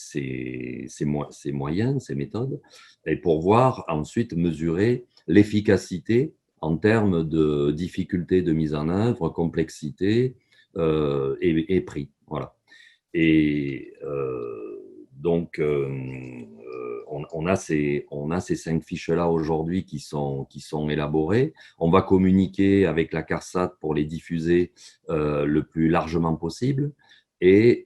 moyens, ces méthodes, et pour voir ensuite mesurer l'efficacité en termes de difficulté de mise en œuvre, complexité et prix. Voilà. Et donc, on a ces 5 fiches-là aujourd'hui qui sont élaborées. On va communiquer avec la CARSAT pour les diffuser le plus largement possible et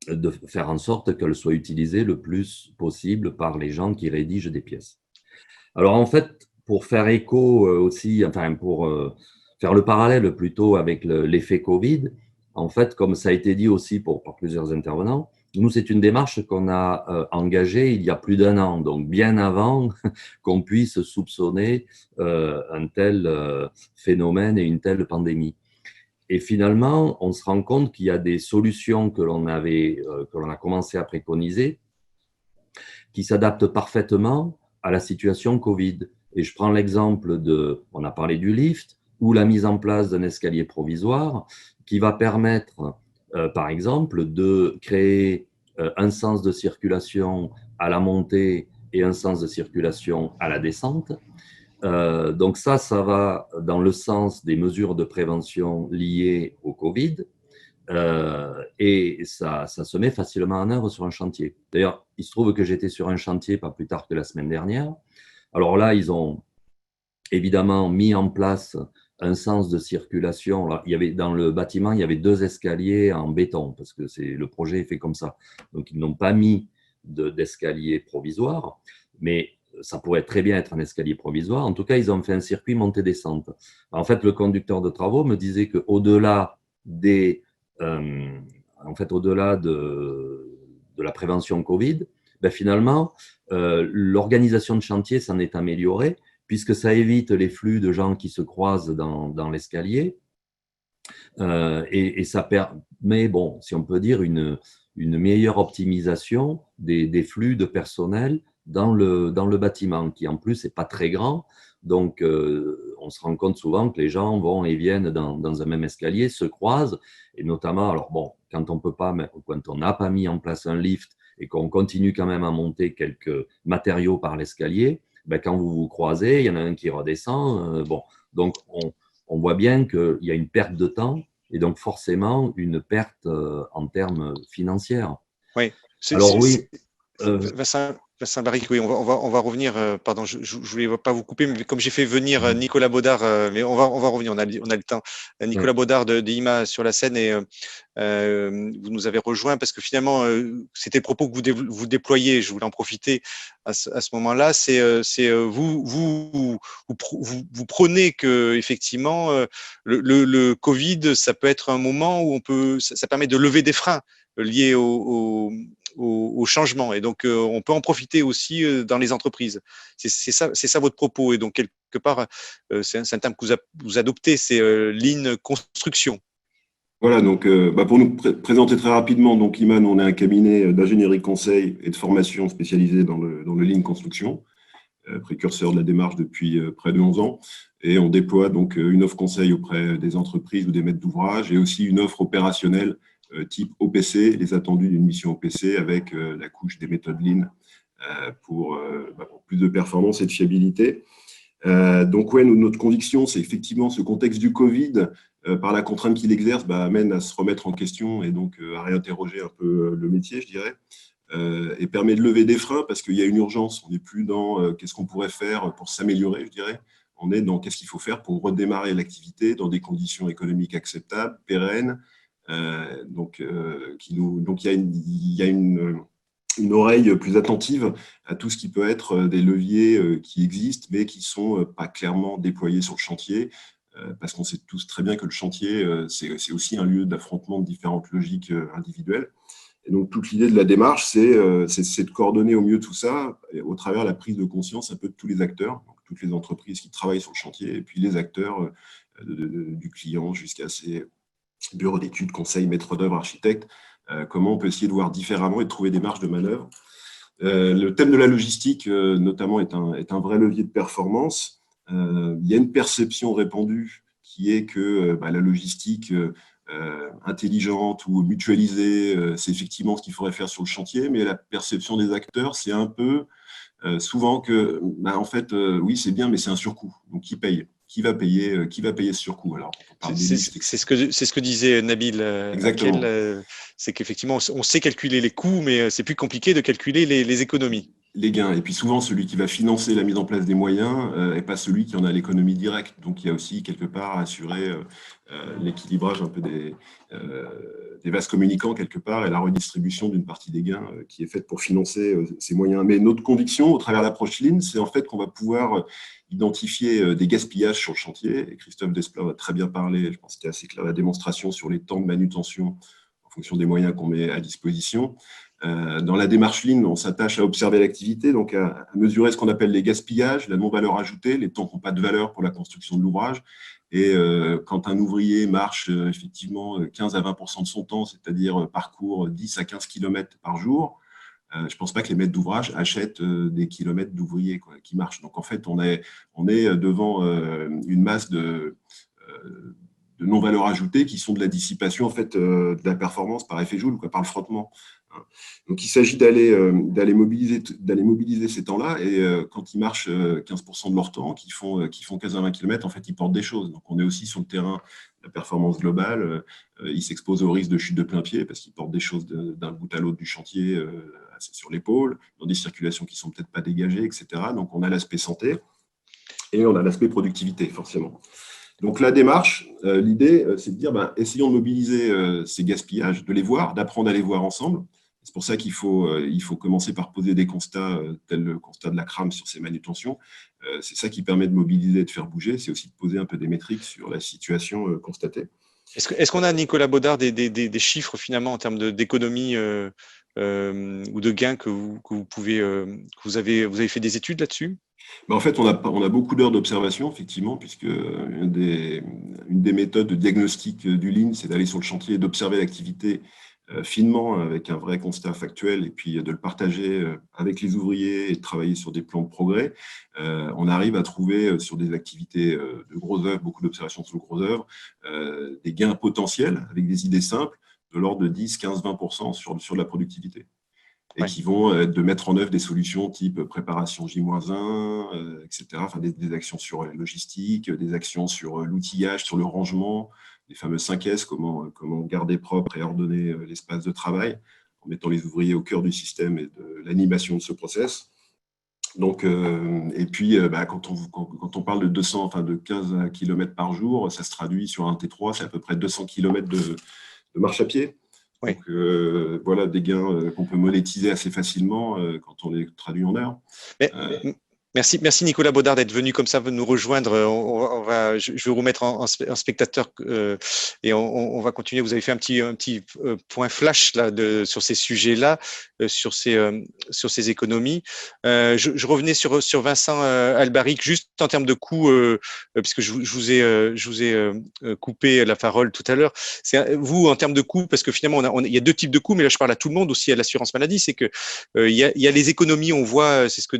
de faire en sorte qu'elles soient utilisées le plus possible par les gens qui rédigent des pièces. Alors, en fait, pour faire écho aussi, enfin, pour faire le parallèle plutôt avec l'effet Covid, en fait, comme ça a été dit aussi par plusieurs intervenants, nous, c'est une démarche qu'on a engagée il y a plus d'1 an, donc bien avant qu'on puisse soupçonner un tel phénomène et une telle pandémie. Et finalement, on se rend compte qu'il y a des solutions que l'on a commencé à préconiser qui s'adaptent parfaitement à la situation Covid. Et je prends l'exemple on a parlé du lift, ou la mise en place d'un escalier provisoire qui va permettre, par exemple, de créer un sens de circulation à la montée et un sens de circulation à la descente. Donc ça va dans le sens des mesures de prévention liées au Covid. Et ça se met facilement en œuvre sur un chantier. D'ailleurs, il se trouve que j'étais sur un chantier pas plus tard que la semaine dernière. Alors là, ils ont évidemment mis en place un sens de circulation. Alors, dans le bâtiment, il y avait 2 escaliers en béton, parce que le projet est fait comme ça. Donc, ils n'ont pas mis d'escalier provisoire, mais ça pourrait très bien être un escalier provisoire. En tout cas, ils ont fait un circuit montée-descente. En fait, le conducteur de travaux me disait qu'au-delà au-delà de la prévention Covid, finalement, l'organisation de chantier s'en est améliorée, puisque ça évite les flux de gens qui se croisent dans l'escalier, et ça permet, si on peut dire, une meilleure optimisation des flux de personnel dans le bâtiment, qui en plus n'est pas très grand. Donc, on se rend compte souvent que les gens vont et viennent dans un même escalier, se croisent, et notamment, quand on n'a pas mis en place un lift et qu'on continue quand même à monter quelques matériaux par l'escalier, quand vous vous croisez, il y en a un qui redescend. Donc, on voit bien qu'il y a une perte de temps et donc forcément une perte en termes financiers. Oui. Alors oui. Vincent Barrique, oui, on va revenir. Pardon, je voulais pas vous couper, mais comme j'ai fait venir Nicolas Baudard, mais on va revenir. On a le temps. Nicolas Baudard de IMA sur la scène, et vous nous avez rejoint parce que finalement, c'était le propos que vous déployez. Je voulais en profiter à ce moment-là. C'est vous prônez que effectivement le Covid, ça peut être un moment où ça permet de lever des freins liés au changement, et donc on peut en profiter aussi dans les entreprises. C'est ça votre propos, et donc quelque part c'est un terme que vous adoptez, c'est Lean Construction. Voilà, donc pour nous présenter très rapidement, donc Iman, on est un cabinet d'ingénierie conseil et de formation spécialisé dans le Lean Construction, précurseur de la démarche depuis près de 11 ans, et on déploie donc une offre conseil auprès des entreprises ou des maîtres d'ouvrage, et aussi une offre opérationnelle type OPC, les attendus d'une mission OPC avec la couche des méthodes Lean pour plus de performance et de fiabilité. Donc notre conviction, c'est effectivement ce contexte du Covid, par la contrainte qu'il exerce, amène à se remettre en question et donc à réinterroger un peu le métier, je dirais, et permet de lever des freins parce qu'il y a une urgence. On n'est plus dans qu'est-ce qu'on pourrait faire pour s'améliorer, je dirais. On est dans qu'est-ce qu'il faut faire pour redémarrer l'activité dans des conditions économiques acceptables, pérennes. Donc il y a une oreille plus attentive à tout ce qui peut être des leviers qui existent, mais qui ne sont pas clairement déployés sur le chantier, parce qu'on sait tous très bien que le chantier, c'est aussi un lieu d'affrontement de différentes logiques individuelles. Et donc, toute l'idée de la démarche, c'est de coordonner au mieux tout ça au travers de la prise de conscience un peu de tous les acteurs, donc toutes les entreprises qui travaillent sur le chantier, et puis les acteurs du client jusqu'à ces bureaux d'études, conseils, maîtres d'œuvre, architectes, comment on peut essayer de voir différemment et de trouver des marges de manœuvre. Le thème de la logistique, notamment, est un vrai levier de performance. Il y a une perception répandue qui est que la logistique intelligente ou mutualisée, c'est effectivement ce qu'il faudrait faire sur le chantier, mais la perception des acteurs, c'est un peu souvent que, en fait, oui, c'est bien, mais c'est un surcoût. Donc, qui paye ? Qui va payer ce surcoût? Alors, c'est ce que disait Nabil. Exactement. C'est qu'effectivement, on sait calculer les coûts, mais c'est plus compliqué de calculer les économies. Les gains. Et puis souvent, celui qui va financer la mise en place des moyens n'est pas celui qui en a l'économie directe. Donc, il y a aussi quelque part à assurer l'équilibrage un peu des vases communicants quelque part et la redistribution d'une partie des gains qui est faite pour financer ces moyens. Mais notre conviction, au travers de l'approche Lean, c'est en fait qu'on va pouvoir identifier des gaspillages sur le chantier. Et Christophe Desplat a très bien parlé, je pense que c'était assez clair, la démonstration sur les temps de manutention en fonction des moyens qu'on met à disposition. Dans la démarche Lean, on s'attache à observer l'activité, donc à mesurer ce qu'on appelle les gaspillages, la non-valeur ajoutée, les temps qui n'ont pas de valeur pour la construction de l'ouvrage, Et quand un ouvrier marche effectivement 15 à 20% de son temps, c'est-à-dire parcourt 10 à 15 km par jour, je ne pense pas que les maîtres d'ouvrage achètent des kilomètres d'ouvriers qui marchent. Donc, en fait, on est devant une masse de non-valeur ajoutée qui sont de la dissipation en fait, de la performance par effet Joule, par le frottement. Donc, il s'agit d'aller mobiliser ces temps-là. Et quand ils marchent 15% de leur temps, qui font 15 à 20 km, en fait, ils portent des choses. Donc, on est aussi sur le terrain de la performance globale. Ils s'exposent au risque de chute de plein pied parce qu'ils portent des choses d'un bout à l'autre du chantier sur l'épaule, dans des circulations qui ne sont peut-être pas dégagées, etc. Donc, on a l'aspect santé et on a l'aspect productivité, forcément. Donc, la démarche, l'idée, c'est de dire, essayons de mobiliser ces gaspillages, de les voir, d'apprendre à les voir ensemble. C'est pour ça qu'il faut commencer par poser des constats, tels le constat de la CRAM sur ces manutentions. C'est ça qui permet de mobiliser et de faire bouger. C'est aussi de poser un peu des métriques sur la situation constatée. Est-ce qu'on a, Nicolas Baudard, des chiffres finalement en termes d'économie ou de gains que vous avez fait des études là-dessus? En fait, on a beaucoup d'heures d'observation, effectivement, puisque une des méthodes de diagnostic du Lean, c'est d'aller sur le chantier et d'observer l'activité finement avec un vrai constat factuel et puis de le partager avec les ouvriers et de travailler sur des plans de progrès. On arrive à trouver sur des activités de grosses œuvres, beaucoup d'observations sur de grosses œuvres, des gains potentiels avec des idées simples de l'ordre de 10, 15, 20% sur la productivité. Et qui vont de mettre en œuvre des solutions type préparation J-1, etc. Enfin, des actions sur la logistique, des actions sur l'outillage, sur le rangement, les fameux 5S, comment garder propre et ordonner l'espace de travail, en mettant les ouvriers au cœur du système et de l'animation de ce process. Donc, et puis, quand on parle de 15 km par jour, ça se traduit sur un T3, c'est à peu près 200 km de marche à pied. Oui. Donc, voilà des gains qu'on peut monétiser assez facilement quand on les traduit en heures. Merci Nicolas Baudard d'être venu comme ça nous rejoindre. Je vais vous remettre en spectateur et on va continuer. Vous avez fait un petit point flash là sur ces sujets-là, sur ces économies. Je revenais sur Vincent Albaric juste en termes de coûts, puisque je vous ai coupé la parole tout à l'heure. C'est vous en termes de coûts, parce que finalement il y a deux types de coûts, mais là je parle à tout le monde, aussi à l'assurance maladie. C'est que il y a les économies, on voit, c'est ce que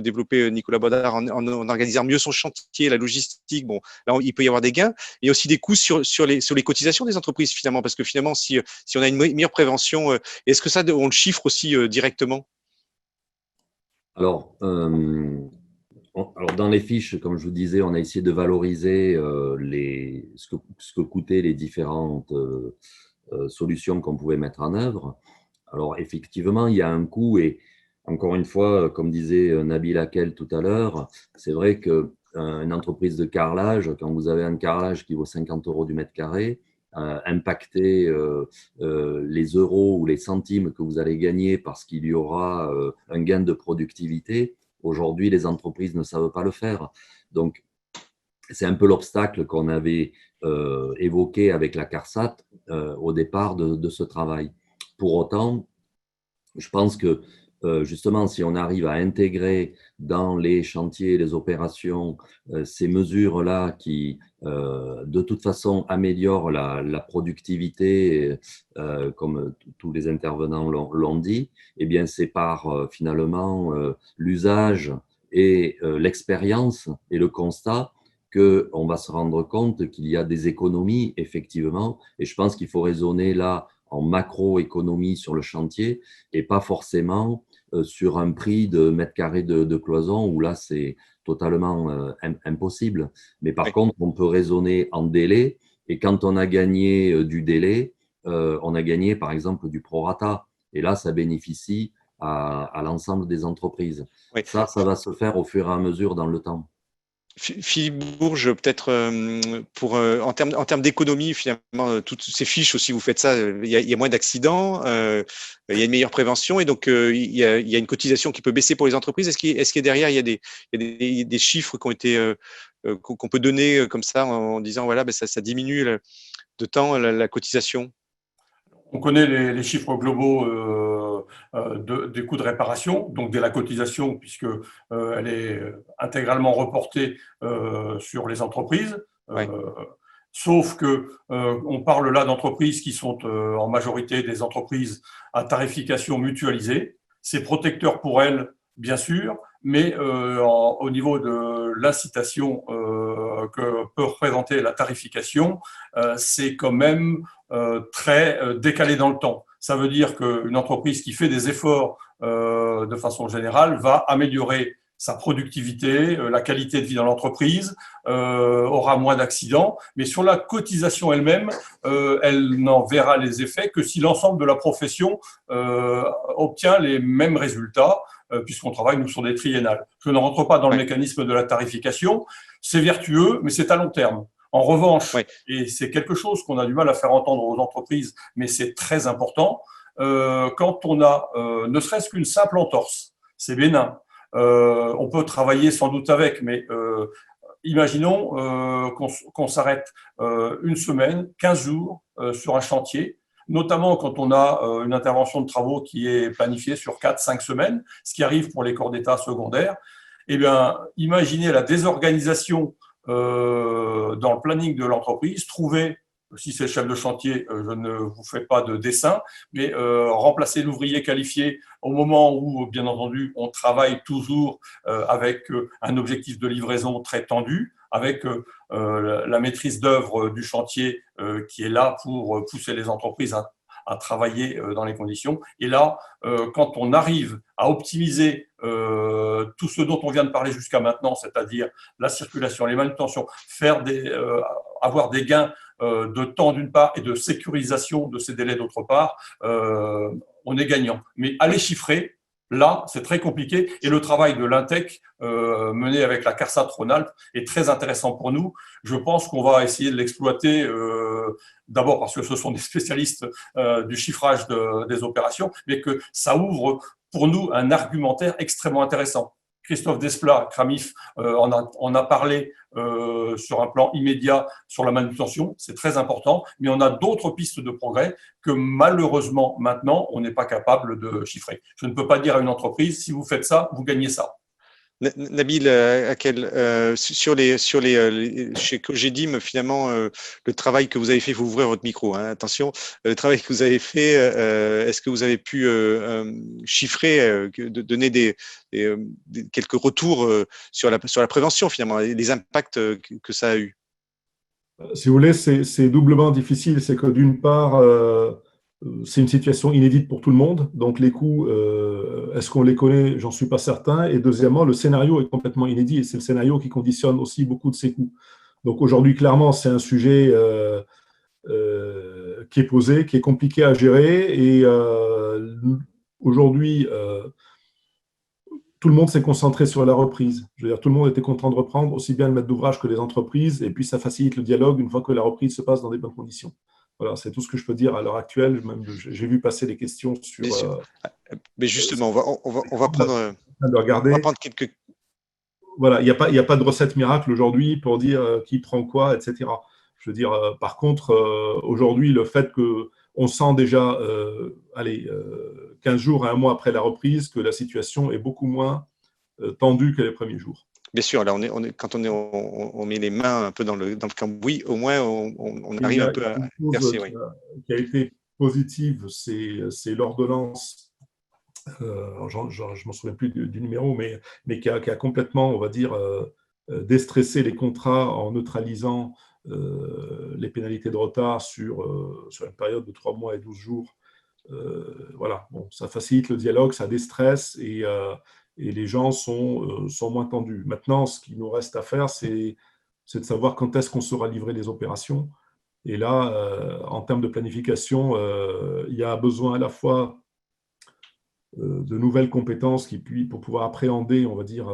développait Nicolas Baudard en organisant mieux son chantier, la logistique. Bon, là, il peut y avoir des gains. Il y a aussi des coûts sur les cotisations des entreprises, finalement, parce que finalement, si on a une meilleure prévention, est-ce que ça, on le chiffre aussi directement? Alors, dans les fiches, comme je vous disais, on a essayé de valoriser ce que coûtaient les différentes solutions qu'on pouvait mettre en œuvre. Alors, effectivement, il y a un coût et encore une fois, comme disait Nabil Akel tout à l'heure, c'est vrai qu'une entreprise de carrelage, quand vous avez un carrelage qui vaut 50 € du mètre carré, impacter les euros ou les centimes que vous allez gagner parce qu'il y aura un gain de productivité, aujourd'hui, les entreprises ne savent pas le faire. Donc, c'est un peu l'obstacle qu'on avait évoqué avec la CARSAT au départ de ce travail. Pour autant, je pense que justement, si on arrive à intégrer dans les chantiers, les opérations, ces mesures-là qui, de toute façon, améliorent la productivité, comme tous les intervenants l'ont dit, eh bien, c'est par finalement l'usage et l'expérience et le constat qu'on va se rendre compte qu'il y a des économies, effectivement, et je pense qu'il faut raisonner là en macroéconomie sur le chantier et pas forcément sur un prix de mètre carré de cloison où là, c'est totalement impossible. Mais par contre, on peut raisonner en délai et quand on a gagné du délai, on a gagné par exemple du prorata et là, ça bénéficie à l'ensemble des entreprises. Oui. Ça va se faire au fur et à mesure dans le temps. Philippe Bourges, peut-être en termes d'économie, finalement, toutes ces fiches aussi, vous faites ça, il y a moins d'accidents, il y a une meilleure prévention et donc il y a une cotisation qui peut baisser pour les entreprises. Est-ce qu'il y a derrière, il y a des chiffres qui ont été qu'on peut donner comme ça en disant voilà, ça diminue de temps la cotisation? On connaît les chiffres globaux des coûts de réparation, donc de la cotisation, puisque elle est intégralement reportée sur les entreprises. Oui. Sauf que on parle là d'entreprises qui sont en majorité des entreprises à tarification mutualisée. C'est protecteur pour elles, bien sûr, mais au niveau de l'incitation que peut représenter la tarification, c'est quand même très décalé dans le temps. Ça veut dire qu'une entreprise qui fait des efforts de façon générale va améliorer sa productivité, la qualité de vie dans l'entreprise, aura moins d'accidents, mais sur la cotisation elle-même, elle n'en verra les effets que si l'ensemble de la profession obtient les mêmes résultats, puisqu'on travaille, nous, sur des triennales. Je ne rentre pas dans le mécanisme de la tarification, c'est vertueux, mais c'est à long terme. En revanche, et c'est quelque chose qu'on a du mal à faire entendre aux entreprises, mais c'est très important, quand on a ne serait-ce qu'une simple entorse, c'est bénin. On peut travailler sans doute avec, mais imaginons qu'on s'arrête une semaine, 15 jours sur un chantier, notamment quand on a une intervention de travaux qui est planifiée sur 4-5 semaines, ce qui arrive pour les corps d'État secondaires. Eh bien, imaginez la désorganisation dans le planning de l'entreprise, trouver, si c'est le chef de chantier, je ne vous fais pas de dessin, mais remplacer l'ouvrier qualifié au moment où, bien entendu, on travaille toujours avec un objectif de livraison très tendu, avec la maîtrise d'œuvre du chantier qui est là pour pousser les entreprises à travailler dans les conditions. Et là, quand on arrive à optimiser tout ce dont on vient de parler jusqu'à maintenant, c'est-à-dire la circulation, les manutentions, avoir des gains de temps d'une part et de sécurisation de ces délais d'autre part, on est gagnant. Mais à les chiffrer, là, c'est très compliqué et le travail de l'INTEC mené avec la CARSAT Rhône-Alpes est très intéressant pour nous. Je pense qu'on va essayer de l'exploiter d'abord parce que ce sont des spécialistes du chiffrage des opérations, mais que ça ouvre pour nous un argumentaire extrêmement intéressant. Christophe Desplat, Cramif, en a parlé sur un plan immédiat sur la manutention, c'est très important, mais on a d'autres pistes de progrès que malheureusement maintenant on n'est pas capable de chiffrer. Je ne peux pas dire à une entreprise, si vous faites ça, vous gagnez ça. Nabil, chez Cogedim, finalement, le travail que vous avez fait, il faut ouvrir votre micro, hein, attention, le travail que vous avez fait, est-ce que vous avez pu chiffrer, donner quelques retours sur la prévention, finalement, les impacts que ça a eu? Si vous voulez, c'est doublement difficile. C'est que d'une part, c'est une situation inédite pour tout le monde. Donc, les coûts, est-ce qu'on les connaît? J'en suis pas certain. Et deuxièmement, le scénario est complètement inédit et c'est le scénario qui conditionne aussi beaucoup de ces coûts. Donc, aujourd'hui, clairement, c'est un sujet qui est posé, qui est compliqué à gérer. Et aujourd'hui, tout le monde s'est concentré sur la reprise. Je veux dire, tout le monde était content de reprendre, aussi bien le maître d'ouvrage que les entreprises. Et puis, ça facilite le dialogue une fois que la reprise se passe dans des bonnes conditions. Voilà, c'est tout ce que je peux dire à l'heure actuelle. J'ai vu passer des questions sur. Mais justement, on va prendre quelques. Voilà, il n'y a pas de recette miracle aujourd'hui pour dire qui prend quoi, etc. Je veux dire, par contre, aujourd'hui, le fait qu'on sent déjà, 15 jours à un mois après la reprise, que la situation est beaucoup moins tendue que les premiers jours. Bien sûr, là, quand on met les mains un peu dans le cambouis, au moins on arrive un peu à percer. Oui. Qui a été positive, c'est l'ordonnance, je ne m'en souviens plus du numéro, mais qui a complètement, on va dire, déstressé les contrats en neutralisant les pénalités de retard sur une période de 3 mois et 12 jours. Voilà, bon, ça facilite le dialogue, ça déstresse et les gens sont moins tendus. Maintenant, ce qu'il nous reste à faire, c'est de savoir quand est-ce qu'on saura livrer les opérations. Et là, en termes de planification, il y a besoin à la fois de nouvelles compétences pour pouvoir appréhender, on va dire,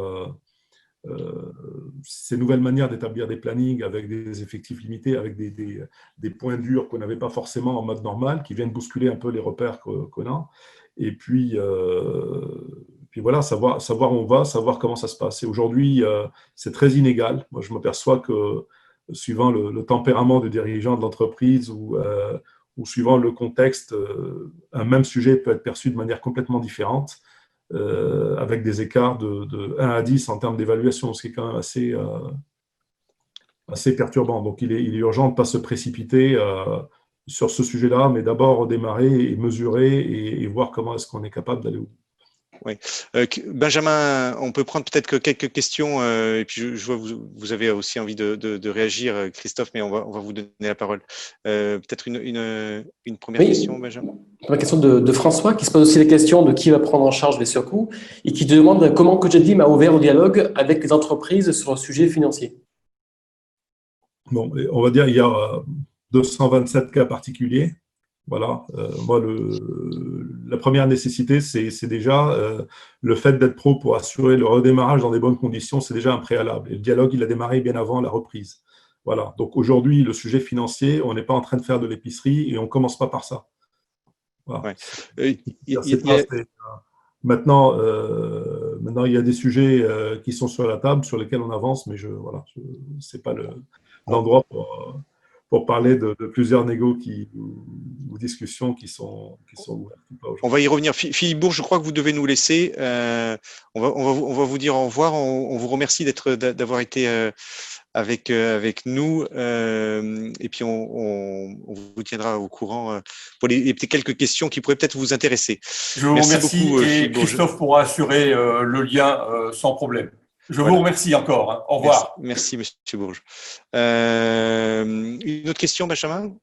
ces nouvelles manières d'établir des plannings avec des effectifs limités, avec des points durs qu'on n'avait pas forcément en mode normal, qui viennent bousculer un peu les repères qu'on a. Et puis voilà, savoir où on va, savoir comment ça se passe. Et aujourd'hui, c'est très inégal. Moi, je m'aperçois que suivant le tempérament des dirigeants de l'entreprise ou où suivant le contexte, un même sujet peut être perçu de manière complètement différente, avec des écarts de 1 à 10 en termes d'évaluation, ce qui est quand même assez perturbant. Donc, il est urgent de ne pas se précipiter sur ce sujet-là, mais d'abord démarrer et mesurer et voir comment est-ce qu'on est capable d'aller au bout. Oui. Benjamin, on peut prendre peut-être que quelques questions, et puis je vois que vous avez aussi envie de réagir, Christophe, mais on va vous donner la parole. Peut-être une première question, Benjamin. La question de François, qui se pose aussi la question de qui va prendre en charge les surcoûts et qui demande comment Cogedim a ouvert le dialogue avec les entreprises sur le sujet financier. Bon, on va dire qu'il y a 227 cas particuliers. Voilà. Moi, la première nécessité, c'est déjà le fait d'être pro pour assurer le redémarrage dans des bonnes conditions, c'est déjà un préalable. Et le dialogue, il a démarré bien avant la reprise. Voilà. Donc aujourd'hui, le sujet financier, on n'est pas en train de faire de l'épicerie et on ne commence pas par ça. Voilà. Ouais. Maintenant, il y a des sujets qui sont sur la table, sur lesquels on avance, mais ce n'est pas l'endroit pour parler de plusieurs négos ou discussions qui sont ouvertes. On va y revenir. Philippe Bourges, je crois que vous devez nous laisser. On va vous dire au revoir. On vous remercie d'avoir été avec nous. Et puis, on vous tiendra au courant pour les quelques questions qui pourraient peut-être vous intéresser. Je vous remercie beaucoup, et Christophe pourra assurer le lien sans problème. Je vous remercie encore. Hein. Au revoir. Merci, Monsieur Bourges. Une autre question, Benjamin ?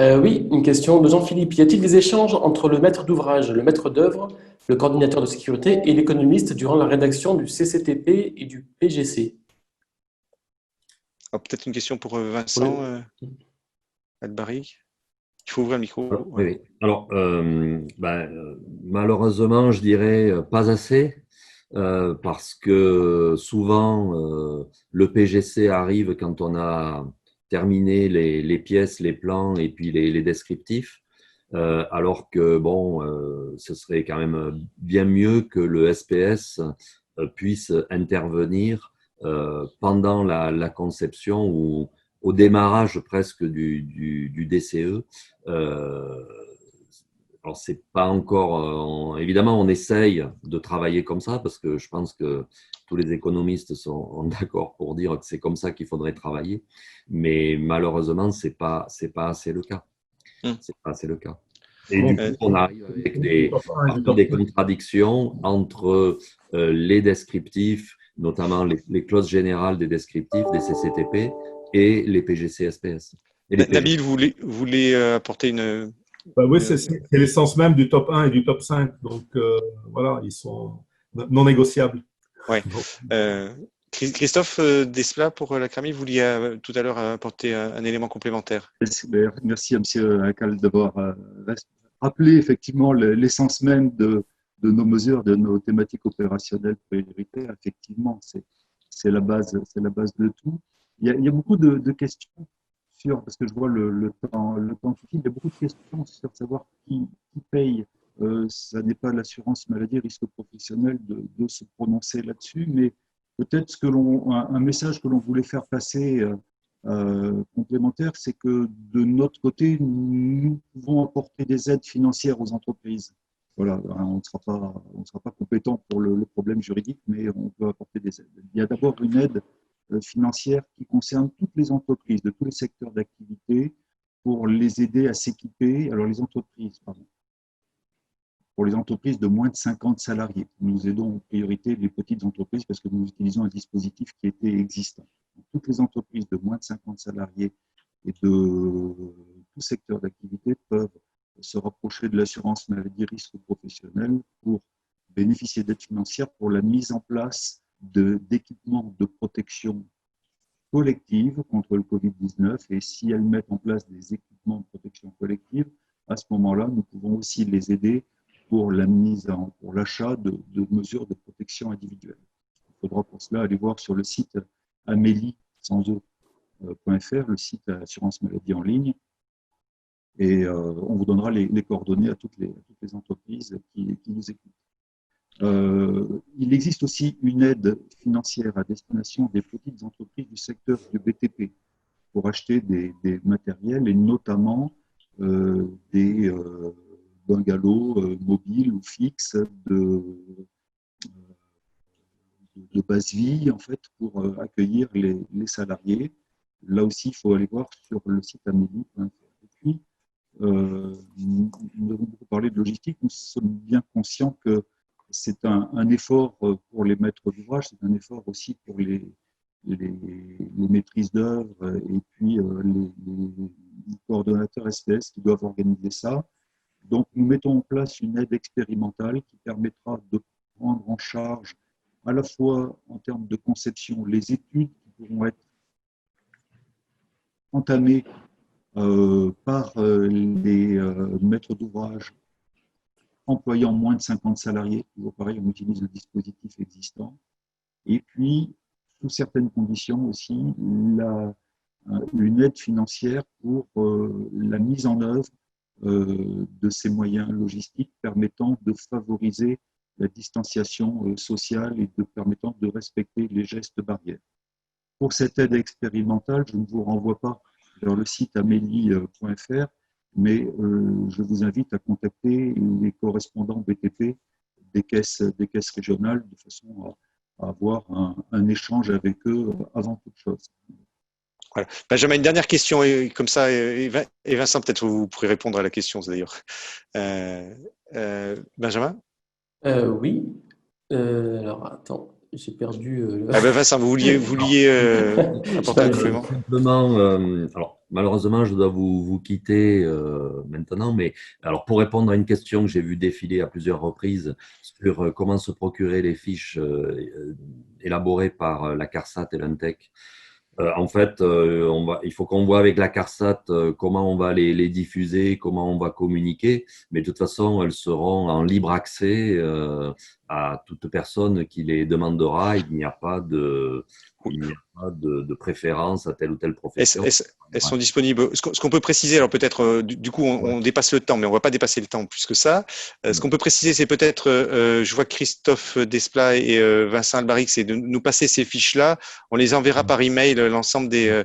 Oui, une question de Jean-Philippe. Y a-t-il des échanges entre le maître d'ouvrage, le maître d'œuvre, le coordinateur de sécurité et l'économiste durant la rédaction du CCTP et du PGC ? Peut-être une question pour Vincent Adbari. Il faut ouvrir le micro. Oui. Alors, malheureusement, je dirais pas assez. Parce que souvent, le PGC arrive quand on a terminé les pièces, les plans et puis les descriptifs, alors que, ce serait quand même bien mieux que le SPS puisse intervenir pendant la conception ou au démarrage presque du DCE. Alors, c'est pas encore… évidemment, on essaye de travailler comme ça parce que je pense que tous les économistes sont d'accord pour dire que c'est comme ça qu'il faudrait travailler. Mais malheureusement, c'est pas assez le cas. C'est pas assez le cas. Et du coup, on arrive avec des contradictions entre les descriptifs, notamment les clauses générales des descriptifs, des CCTP et les PGC-SPS. Nabil, vous voulez apporter une… oui, c'est l'essence même du top 1 et du top 5. Donc, voilà, ils sont non négociables. Ouais. Christophe Desplat, pour la CRAMI, vous vouliez tout à l'heure apporter un élément complémentaire. Merci à M. Acal d'avoir rappelé effectivement l'essence même de nos mesures, de nos thématiques opérationnelles prioritaires. Effectivement, c'est la base de tout. Il y a beaucoup de questions. Parce que je vois le temps qui file, il y a beaucoup de questions sur savoir qui paye. Ça n'est pas l'assurance maladie, risque professionnel de se prononcer là-dessus, mais peut-être un message que l'on voulait faire passer complémentaire, c'est que de notre côté, nous pouvons apporter des aides financières aux entreprises. Voilà, on ne sera pas compétent pour le problème juridique, mais on peut apporter des aides. Il y a d'abord une aide financière qui concerne toutes les entreprises de tous les secteurs d'activité pour les aider à s'équiper. Alors pour les entreprises de moins de 50 salariés. Nous aidons en priorité les petites entreprises parce que nous utilisons un dispositif qui était existant. Toutes les entreprises de moins de 50 salariés et de tout secteur d'activité peuvent se rapprocher de l'assurance maladie risque professionnel pour bénéficier d'aides financières pour la mise en place d'équipements de protection collective contre le Covid-19, et si elles mettent en place des équipements de protection collective, à ce moment-là, nous pouvons aussi les aider pour l'achat de mesures de protection individuelle. Il faudra pour cela aller voir sur le site amélie.fr, le site Assurance Maladie en ligne, et on vous donnera les coordonnées à toutes les entreprises qui nous écoutent. Il existe aussi une aide financière à destination des petites entreprises du secteur du BTP pour acheter des matériels et notamment des bungalows mobiles ou fixes de base vie en fait pour accueillir les salariés. Là aussi, il faut aller voir sur le site Amélie. Et puis, nous avons beaucoup parlé de logistique. Nous sommes bien conscients que c'est un effort pour les maîtres d'ouvrage, c'est un effort aussi pour les maîtrises d'œuvre et puis les coordonnateurs SPS qui doivent organiser ça. Donc, nous mettons en place une aide expérimentale qui permettra de prendre en charge à la fois en termes de conception les études qui pourront être entamées par les maîtres d'ouvrage employant moins de 50 salariés. Toujours pareil, on utilise le dispositif existant. Et puis, sous certaines conditions aussi, une aide financière pour la mise en œuvre de ces moyens logistiques permettant de favoriser la distanciation sociale et permettant de respecter les gestes barrières. Pour cette aide expérimentale, je ne vous renvoie pas vers le site amélie.fr, mais je vous invite à contacter les correspondants BTP des caisses régionales de façon à avoir un échange avec eux avant toute chose. Voilà. Benjamin, une dernière question, et comme ça, et Vincent, peut-être vous pourrez répondre à la question d'ailleurs. Benjamin? Oui. Alors, attends, j'ai perdu. Vincent, vous vouliez apporter un complément? Simplement, alors, malheureusement, je dois vous quitter maintenant, mais alors, pour répondre à une question que j'ai vu défiler à plusieurs reprises sur comment se procurer les fiches élaborées par la CARSAT et l'UNTEC, en fait, il faut qu'on voit avec la CARSAT comment on va les diffuser, comment on va communiquer, mais de toute façon, elles seront en libre accès à toute personne qui les demandera. Il n'y a pas de préférence à telle ou telle profession. Elles sont disponibles. Ce qu'on peut préciser, alors peut-être, du coup, on dépasse le temps, mais on ne va pas dépasser le temps plus que ça. Ce qu'on peut préciser, c'est peut-être, je vois que Christophe Desplat et Vincent Albarix, c'est de nous passer ces fiches-là. On les enverra par email à l'ensemble des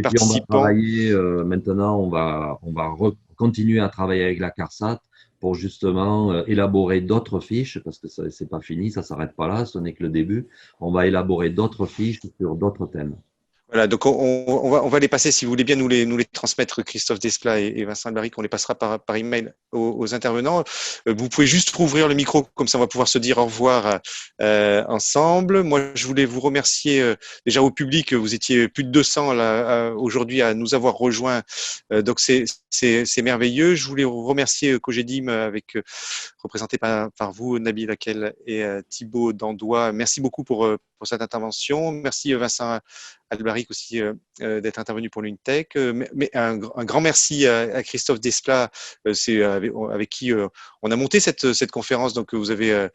participants. On va travailler, maintenant, on va continuer à travailler avec la CARSAT pour justement élaborer d'autres fiches, parce que ça c'est pas fini, ça s'arrête pas là, ce n'est que le début. On va élaborer d'autres fiches sur d'autres thèmes. Voilà, donc on va les passer, si vous voulez bien nous les transmettre, Christophe Desplat et Vincent Albaric, on les passera par email aux intervenants. Vous pouvez juste rouvrir le micro, comme ça on va pouvoir se dire au revoir ensemble. Moi, je voulais vous remercier déjà au public, vous étiez plus de 200 là, aujourd'hui à nous avoir rejoints, donc c'est merveilleux. Je voulais remercier Cogedim représenté par vous, Nabil Akel et Thibaut Dandois. Merci beaucoup pour cette intervention. Merci Vincent Albaric aussi d'être intervenu pour l'UNTEC. Mais un grand merci à Christophe Desplat, c'est avec qui on a monté cette conférence. Donc vous avez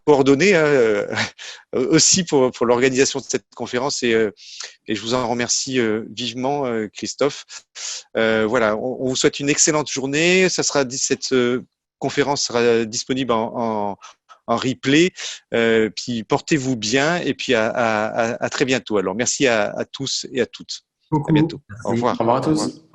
coordonné aussi pour l'organisation de cette conférence et je vous en remercie vivement, Christophe. Voilà, on vous souhaite une excellente journée. Cette conférence sera disponible en replay, puis portez-vous bien et puis à très bientôt. Alors merci à tous et à toutes. Beaucoup. À bientôt. Merci. Au revoir. Au revoir à tous.